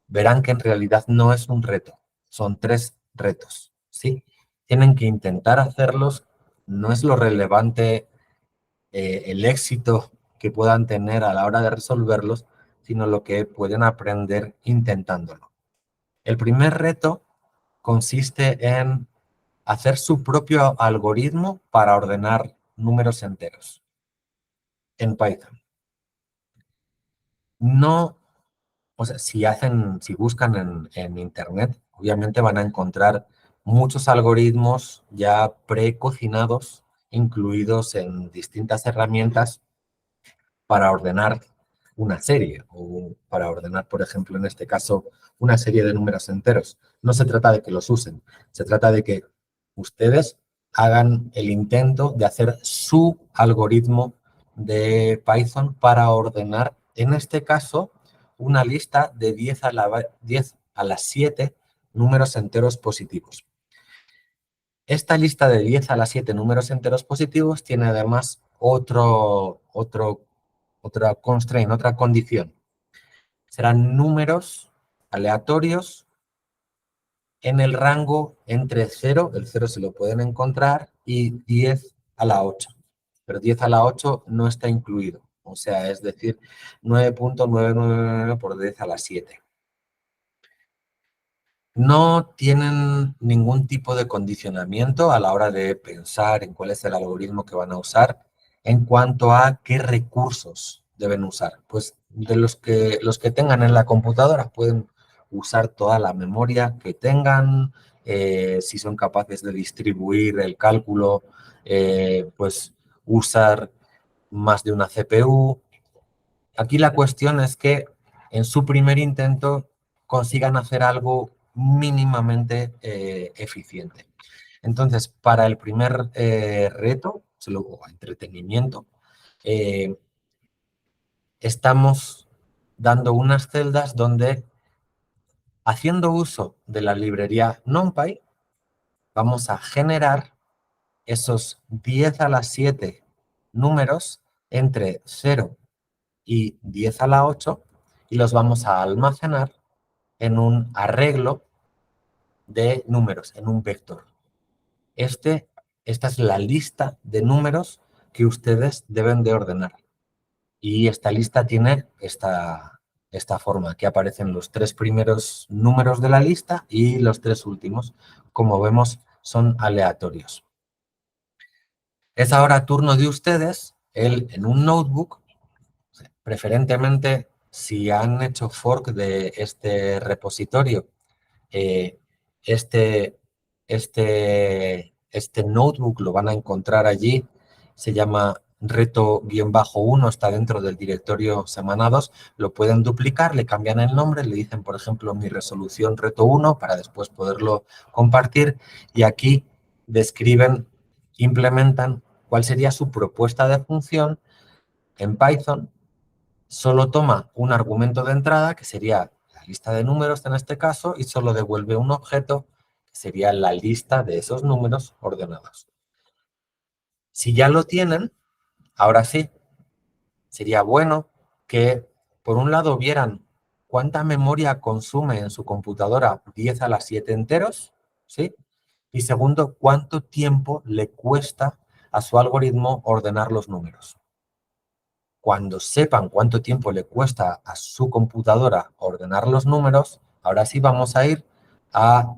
verán que en realidad no es un reto, son 3 retos, ¿sí? Tienen que intentar hacerlos, no es lo relevante el éxito que puedan tener a la hora de resolverlos, sino lo que pueden aprender intentándolo. El primer reto consiste en hacer su propio algoritmo para ordenar números enteros en Python. No, o sea, si buscan en Internet, obviamente van a encontrar muchos algoritmos ya precocinados, incluidos en distintas herramientas para ordenar una serie o para ordenar, por ejemplo, en este caso, una serie de números enteros. No se trata de que los usen, se trata de que ustedes hagan el intento de hacer su algoritmo de Python para ordenar, en este caso, una lista de 10 a la 7 números enteros positivos. Esta lista de 10 a la 7 números enteros positivos tiene además otra constraint, otra condición. Serán números aleatorios en el rango entre 0, el 0 se lo pueden encontrar, y 10 a la 8. Pero 10 a la 8 no está incluido. O sea, es decir, 9.999 por 10 a la 7. No tienen ningún tipo de condicionamiento a la hora de pensar en cuál es el algoritmo que van a usar en cuanto a qué recursos deben usar. Pues de los que tengan en la computadora pueden usar toda la memoria que tengan, si son capaces de distribuir el cálculo, pues usar más de una CPU. Aquí la cuestión es que en su primer intento consigan hacer algo mínimamente eficiente. Entonces, para el primer reto, o entretenimiento, eh, estamos dando unas celdas donde, haciendo uso de la librería NumPy, vamos a generar esos 10 a la 7 números entre 0 y 10 a la 8 y los vamos a almacenar en un arreglo de números, en un vector. Esta es la lista de números que ustedes deben de ordenar. Y esta lista tiene esta forma, que aparecen los 3 primeros números de la lista y los 3 últimos. Como vemos, son aleatorios. Es ahora turno de ustedes, en un notebook, preferentemente si han hecho fork de este repositorio, eh, este, este notebook lo van a encontrar allí, se llama reto-1, está dentro del directorio semana2, lo pueden duplicar, le cambian el nombre, le dicen, por ejemplo, mi resolución reto 1 para después poderlo compartir y aquí describen, implementan cuál sería su propuesta de función en Python. Solo toma un argumento de entrada, que sería la lista de números en este caso, y solo devuelve un objeto, que sería la lista de esos números ordenados. Si ya lo tienen, ahora sí, sería bueno que, por un lado, vieran cuánta memoria consume en su computadora 10 a la 7 enteros, ¿sí? Y segundo, cuánto tiempo le cuesta a su algoritmo ordenar los números. Cuando sepan cuánto tiempo le cuesta a su computadora ordenar los números, ahora sí vamos a ir a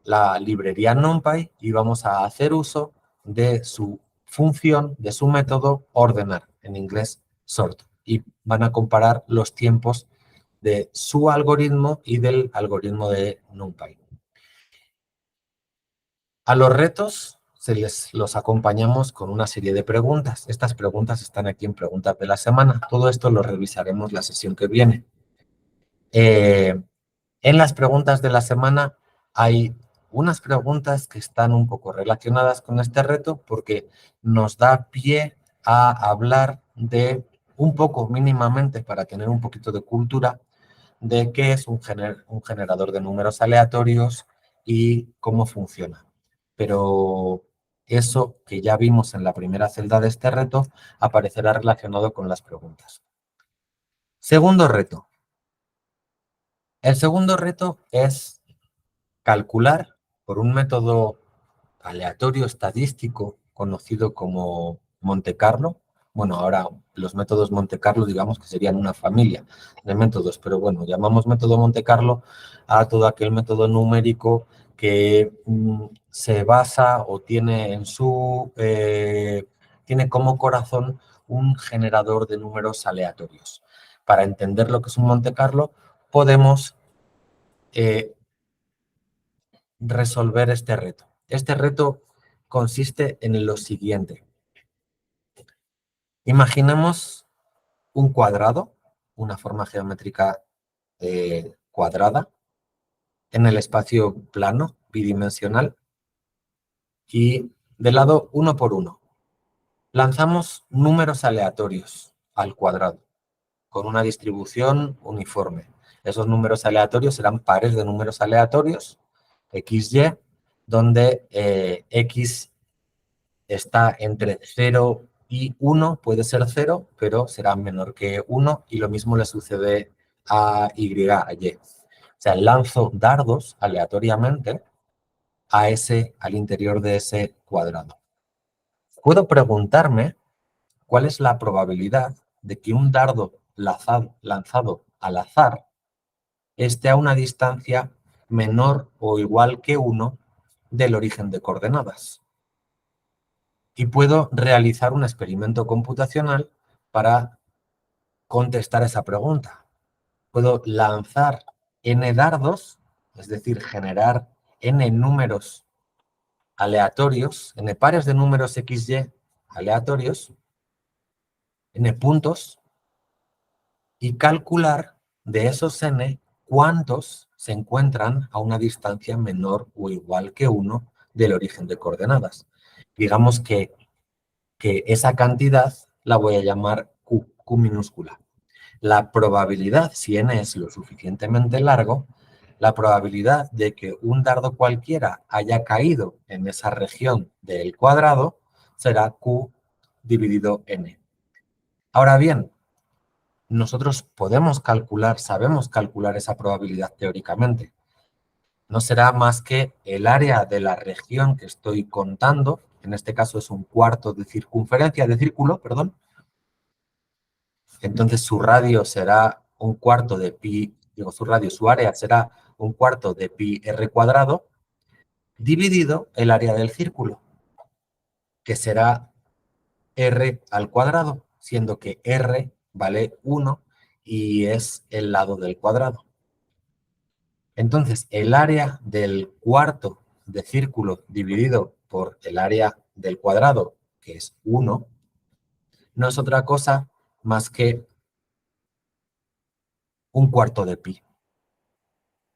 la librería NumPy y vamos a hacer uso de su función, de su método ordenar, en inglés sort. Y van a comparar los tiempos de su algoritmo y del algoritmo de NumPy. A los retos los acompañamos con una serie de preguntas. Estas preguntas están aquí en Preguntas de la Semana. Todo esto lo revisaremos la sesión que viene. En las preguntas de la semana hay unas preguntas que están un poco relacionadas con este reto porque nos da pie a hablar de un poco mínimamente, para tener un poquito de cultura, de qué es un generador de números aleatorios y cómo funciona. Pero eso que ya vimos en la primera celda de este reto aparecerá relacionado con las preguntas. Segundo reto. El segundo reto es calcular por un método aleatorio estadístico conocido como Monte Carlo. Bueno, ahora los métodos Monte Carlo digamos que serían una familia de métodos, pero bueno, llamamos método Monte Carlo a todo aquel método numérico que se basa o tiene tiene como corazón un generador de números aleatorios. Para entender lo que es un Monte Carlo, podemos resolver este reto. Este reto consiste en lo siguiente. Imaginemos un cuadrado una forma geométrica cuadrada en el espacio plano bidimensional y de lado 1 por 1. Lanzamos números aleatorios al cuadrado con una distribución uniforme. Esos números aleatorios serán pares de números aleatorios, XY, donde X está entre 0 y 1, puede ser 0, pero será menor que 1 y lo mismo le sucede a Y, a Y. O sea, lanzo dardos aleatoriamente al interior de ese cuadrado. Puedo preguntarme cuál es la probabilidad de que un dardo lanzado al azar esté a una distancia menor o igual que 1 del origen de coordenadas. Y puedo realizar un experimento computacional para contestar esa pregunta. Puedo lanzar n dardos, es decir, generar n números aleatorios, n pares de números XY aleatorios, n puntos, y calcular de esos n cuántos se encuentran a una distancia menor o igual que 1 del origen de coordenadas. Digamos que esa cantidad la voy a llamar Q minúscula. La probabilidad, si n es lo suficientemente largo, la probabilidad de que un dardo cualquiera haya caído en esa región del cuadrado será Q dividido n. Ahora bien, nosotros podemos calcular, sabemos calcular esa probabilidad teóricamente. No será más que el área de la región que estoy contando, en este caso es un cuarto de circunferencia de círculo, perdón. Entonces su radio será un cuarto de pi, su área será un cuarto de pi r cuadrado, dividido el área del círculo, que será r al cuadrado, siendo que r vale 1 y es el lado del cuadrado. Entonces, el área del cuarto de círculo dividido por el área del cuadrado, que es 1, no es otra cosa más que un cuarto de pi.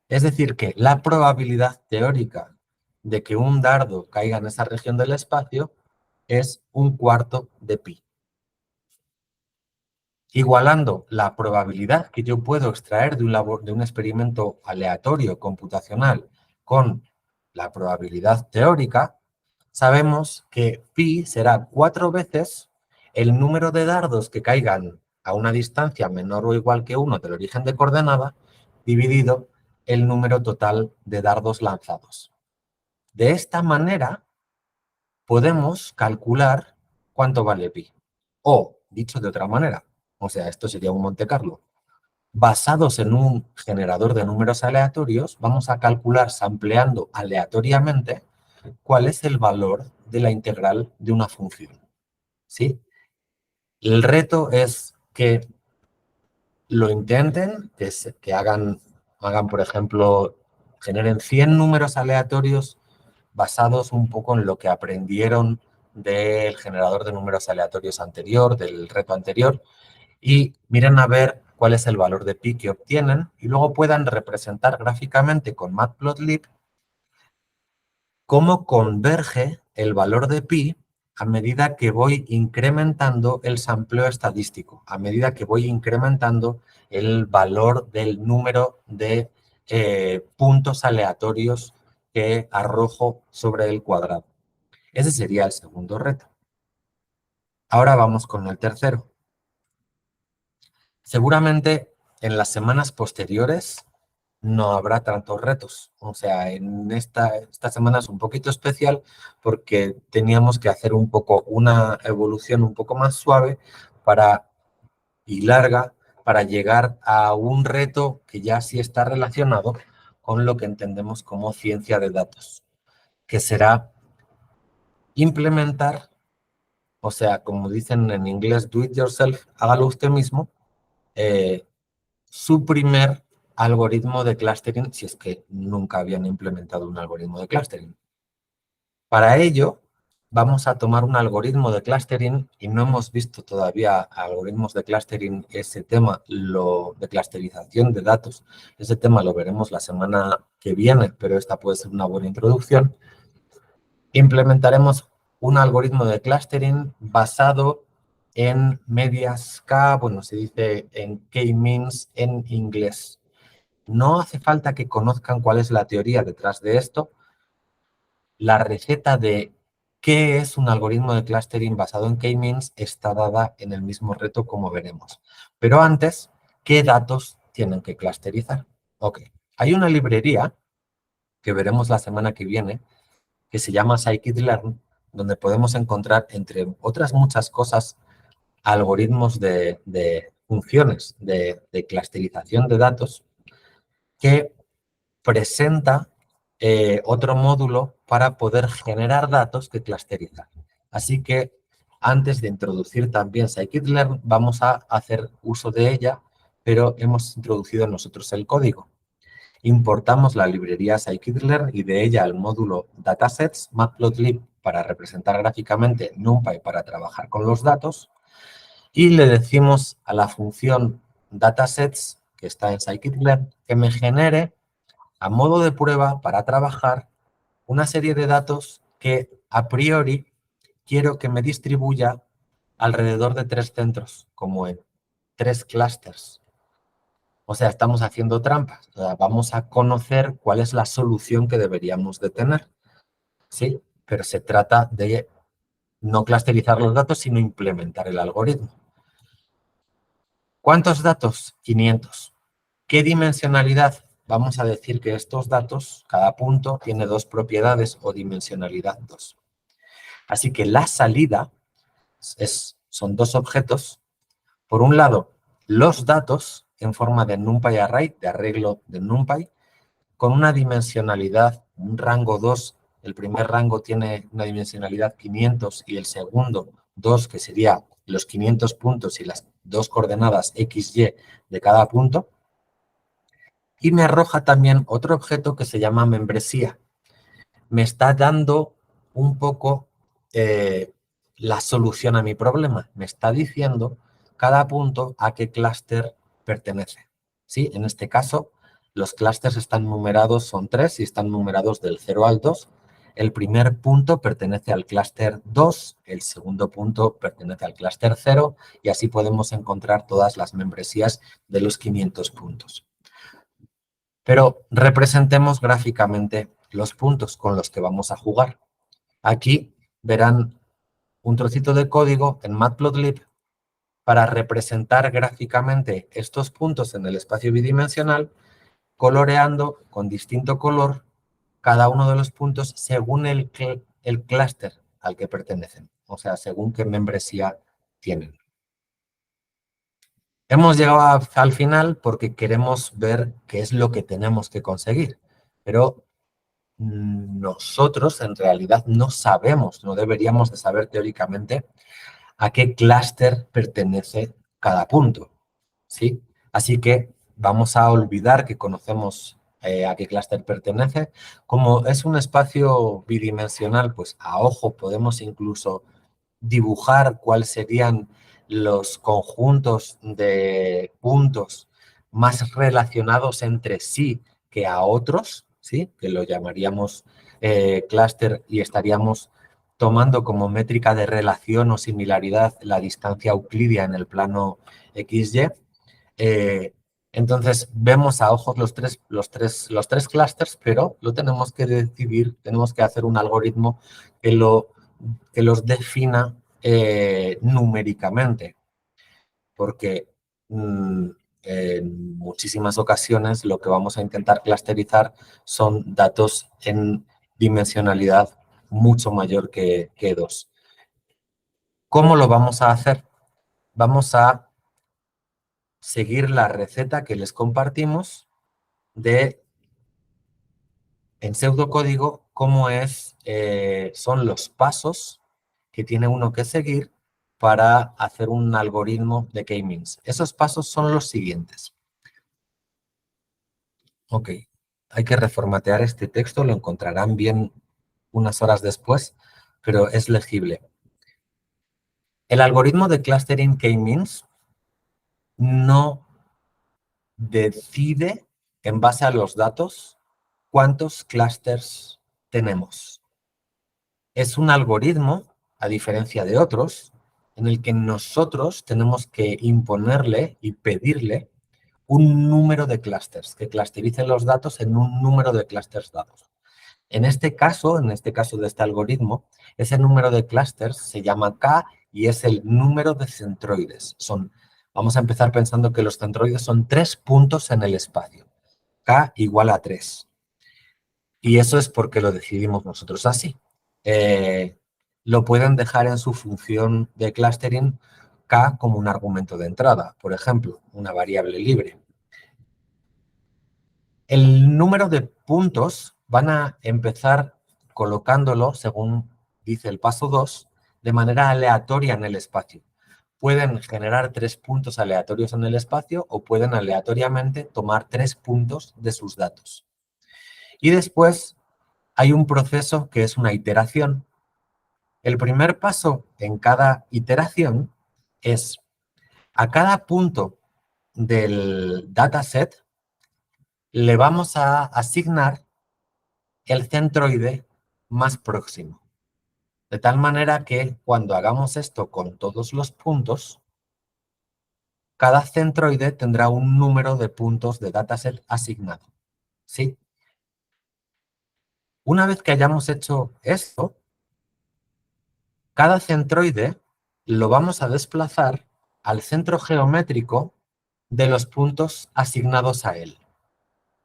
Es decir, que la probabilidad teórica de que un dardo caiga en esa región del espacio es un cuarto de pi. Igualando la probabilidad que yo puedo extraer de un experimento aleatorio computacional con la probabilidad teórica, sabemos que pi será 4 veces el número de dardos que caigan a una distancia menor o igual que 1 del origen de coordenada, dividido el número total de dardos lanzados. De esta manera, podemos calcular cuánto vale pi. O, dicho de otra manera, o sea, esto sería un Monte Carlo. Basados en un generador de números aleatorios, vamos a calcular, sampleando aleatoriamente, cuál es el valor de la integral de una función. ¿Sí? El reto es que lo intenten, que hagan, por ejemplo, generen 100 números aleatorios basados un poco en lo que aprendieron del generador de números aleatorios anterior, del reto anterior, y miren a ver cuál es el valor de pi que obtienen y luego puedan representar gráficamente con Matplotlib cómo converge el valor de pi a medida que voy incrementando el sampleo estadístico, a medida que voy incrementando el valor del número de puntos aleatorios que arrojo sobre el cuadrado. Ese sería el segundo reto. Ahora vamos con el tercero. Seguramente en las semanas posteriores no habrá tantos retos. O sea, en esta semana es un poquito especial porque teníamos que hacer un poco una evolución un poco más suave y larga para llegar a un reto que ya sí está relacionado con lo que entendemos como ciencia de datos, que será implementar, o sea, como dicen en inglés, do it yourself, hágalo usted mismo, su primer algoritmo de clustering, si es que nunca habían implementado un algoritmo de clustering. Para ello, vamos a tomar un algoritmo de clustering y no hemos visto todavía algoritmos de clustering, ese tema de clusterización de datos. Ese tema lo veremos la semana que viene, pero esta puede ser una buena introducción. Implementaremos un algoritmo de clustering basado en medias K, bueno, se dice en K-means en inglés. No hace falta que conozcan cuál es la teoría detrás de esto. La receta de qué es un algoritmo de clustering basado en K-means está dada en el mismo reto, como veremos. Pero antes, ¿qué datos tienen que clusterizar? Ok, hay una librería que veremos la semana que viene que se llama scikit-learn, donde podemos encontrar, entre otras muchas cosas, algoritmos de funciones de clusterización de datos que presenta otro módulo para poder generar datos que clusterizar. Así que antes de introducir también scikit-learn, vamos a hacer uso de ella, pero hemos introducido nosotros el código. Importamos la librería scikit-learn y de ella el módulo datasets, matplotlib para representar gráficamente, NumPy para trabajar con los datos, y le decimos a la función datasets, que está en scikit-learn, que me genere a modo de prueba para trabajar una serie de datos que a priori quiero que me distribuya alrededor de 3 centros, como en 3 clústeres. O sea, estamos haciendo trampas. O sea, vamos a conocer cuál es la solución que deberíamos de tener. Sí, pero se trata de no clusterizar los datos, sino implementar el algoritmo. ¿Cuántos datos? 500. ¿Qué dimensionalidad? Vamos a decir que estos datos, cada punto, tiene 2 propiedades o dimensionalidad 2. Así que la salida son 2 objetos. Por un lado, los datos en forma de NumPy array, de arreglo de NumPy, con una dimensionalidad, un rango 2. El primer rango tiene una dimensionalidad 500 y el segundo 2, que sería los 500 puntos y las 2 coordenadas x, y de cada punto. Y me arroja también otro objeto que se llama membresía. Me está dando un poco la solución a mi problema. Me está diciendo cada punto a qué clúster pertenece. ¿Sí? En este caso, los clústeres están numerados, son 3 y están numerados del 0 al 2. El primer punto pertenece al clúster 2, el segundo punto pertenece al clúster 0 y así podemos encontrar todas las membresías de los 500 puntos. Pero representemos gráficamente los puntos con los que vamos a jugar. Aquí verán un trocito de código en Matplotlib para representar gráficamente estos puntos en el espacio bidimensional, coloreando con distinto color cada uno de los puntos según el clúster al que pertenecen, o sea, según qué membresía tienen. Hemos llegado al final porque queremos ver qué es lo que tenemos que conseguir, pero nosotros en realidad no sabemos, no deberíamos de saber teóricamente a qué clúster pertenece cada punto, ¿sí? Así que vamos a olvidar que conocemos a qué clúster pertenece. Como es un espacio bidimensional, pues a ojo podemos incluso dibujar cuáles serían los conjuntos de puntos más relacionados entre sí que a otros, ¿sí? Que lo llamaríamos clúster y estaríamos tomando como métrica de relación o similaridad la distancia euclidia en el plano XY. Entonces, vemos a ojos los tres clústeres, pero lo tenemos que decidir, tenemos que hacer un algoritmo que los defina numéricamente, porque en muchísimas ocasiones lo que vamos a intentar clusterizar son datos en dimensionalidad mucho mayor que 2. ¿Cómo lo vamos a hacer? Vamos a seguir la receta que les compartimos en pseudocódigo, cómo son los pasos que tiene uno que seguir para hacer un algoritmo de K-means. Esos pasos son los siguientes. Ok, hay que reformatear este texto, lo encontrarán bien unas horas después, pero es legible. El algoritmo de clustering K-means no decide, en base a los datos, cuántos clusters tenemos. Es un algoritmo, a diferencia de otros, en el que nosotros tenemos que imponerle y pedirle un número de clusters, que clusterice los datos en un número de clusters dados. En este caso de este algoritmo, ese número de clusters se llama K y es el número de centroides. Vamos a empezar pensando que los centroides son 3 puntos en el espacio. K igual a 3. Y eso es porque lo decidimos nosotros así. Lo pueden dejar en su función de clustering K como un argumento de entrada, por ejemplo, una variable libre. El número de puntos van a empezar colocándolo, según dice el paso 2, de manera aleatoria en el espacio. Pueden generar 3 puntos aleatorios en el espacio o pueden aleatoriamente tomar 3 puntos de sus datos. Y después hay un proceso que es una iteración. El primer paso en cada iteración es a cada punto del dataset le vamos a asignar el centroide más próximo. De tal manera que cuando hagamos esto con todos los puntos, cada centroide tendrá un número de puntos de dataset asignado. ¿Sí? Una vez que hayamos hecho esto, cada centroide lo vamos a desplazar al centro geométrico de los puntos asignados a él.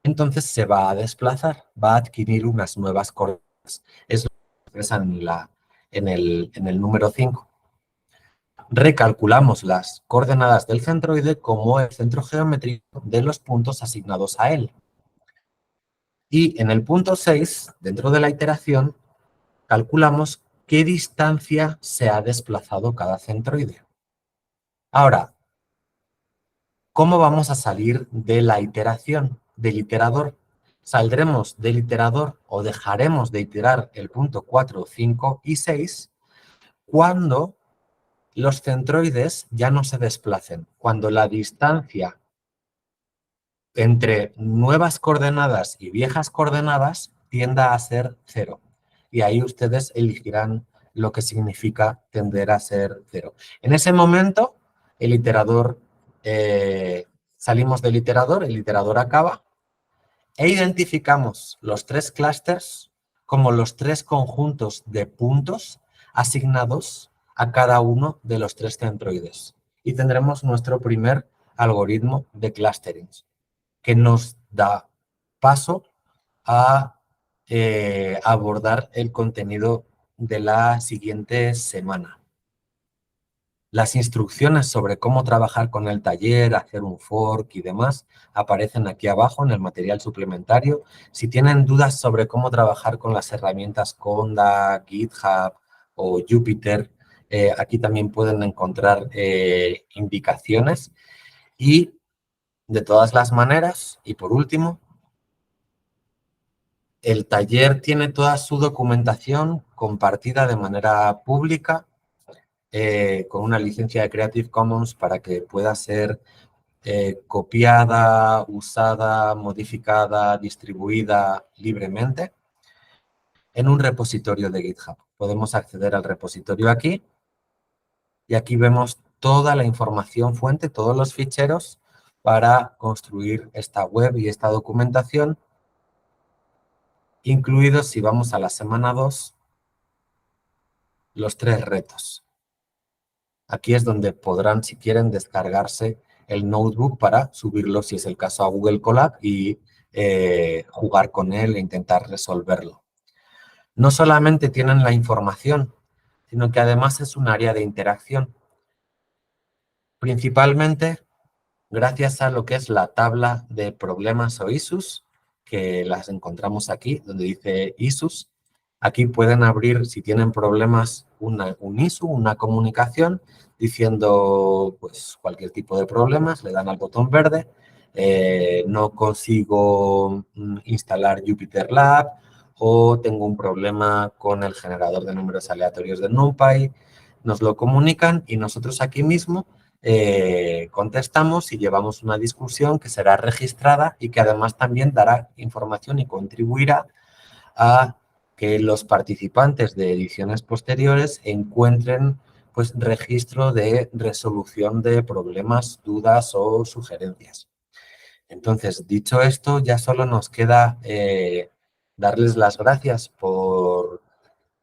Entonces se va a desplazar, va a adquirir unas nuevas coordenadas. Es lo que expresa en el número 5. Recalculamos las coordenadas del centroide como el centro geométrico de los puntos asignados a él. Y en el punto 6, dentro de la iteración, calculamos qué distancia se ha desplazado cada centroide. Ahora, ¿cómo vamos a salir de la iteración, del iterador? Saldremos del iterador o dejaremos de iterar el punto 4, 5 y 6 cuando los centroides ya no se desplacen, cuando la distancia entre nuevas coordenadas y viejas coordenadas tienda a ser 0. Y ahí ustedes elegirán lo que significa tender a ser 0. En ese momento, el iterador, salimos del iterador, el iterador acaba, e identificamos los 3 clústeres como los 3 conjuntos de puntos asignados a cada uno de los 3 centroides. Y tendremos nuestro primer algoritmo de clustering, que nos da paso a abordar el contenido de la siguiente semana. Las instrucciones sobre cómo trabajar con el taller, hacer un fork y demás, aparecen aquí abajo en el material suplementario. Si tienen dudas sobre cómo trabajar con las herramientas Conda, GitHub o Jupyter, aquí también pueden encontrar indicaciones. Y de todas las maneras, y por último, el taller tiene toda su documentación compartida de manera pública con una licencia de Creative Commons para que pueda ser copiada, usada, modificada, distribuida libremente en un repositorio de GitHub. Podemos acceder al repositorio aquí y aquí vemos toda la información fuente, todos los ficheros para construir esta web y esta documentación, incluidos, si vamos a la semana 2, los 3 retos. Aquí es donde podrán, si quieren, descargarse el notebook para subirlo, si es el caso, a Google Colab y jugar con él e intentar resolverlo. No solamente tienen la información, sino que además es un área de interacción. Principalmente gracias a lo que es la tabla de problemas o issues, que las encontramos aquí, donde dice issues. Aquí pueden abrir, si tienen problemas, un issue, una comunicación, diciendo pues, cualquier tipo de problemas, le dan al botón verde, no consigo instalar Jupyter Lab o tengo un problema con el generador de números aleatorios de NumPy. Nos lo comunican y nosotros aquí mismo contestamos y llevamos una discusión que será registrada y que además también dará información y contribuirá a que los participantes de ediciones posteriores encuentren pues registro de resolución de problemas, dudas o sugerencias. Entonces, dicho esto, ya solo nos queda darles las gracias por,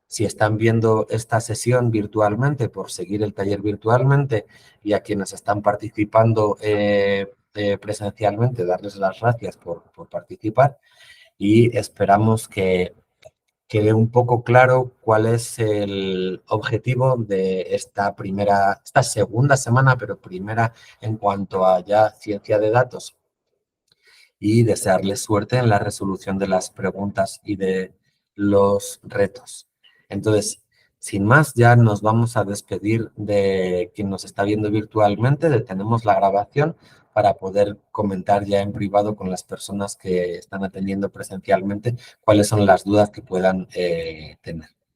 si están viendo esta sesión virtualmente, por seguir el taller virtualmente, y a quienes están participando presencialmente, darles las gracias por participar, y esperamos que quede un poco claro cuál es el objetivo de esta segunda semana, pero primera en cuanto a ya ciencia de datos, y desearles suerte en la resolución de las preguntas y de los retos. Entonces, sin más, ya nos vamos a despedir de quien nos está viendo virtualmente, detenemos la grabación para poder comentar ya en privado con las personas que están atendiendo presencialmente cuáles son las dudas que puedan tener.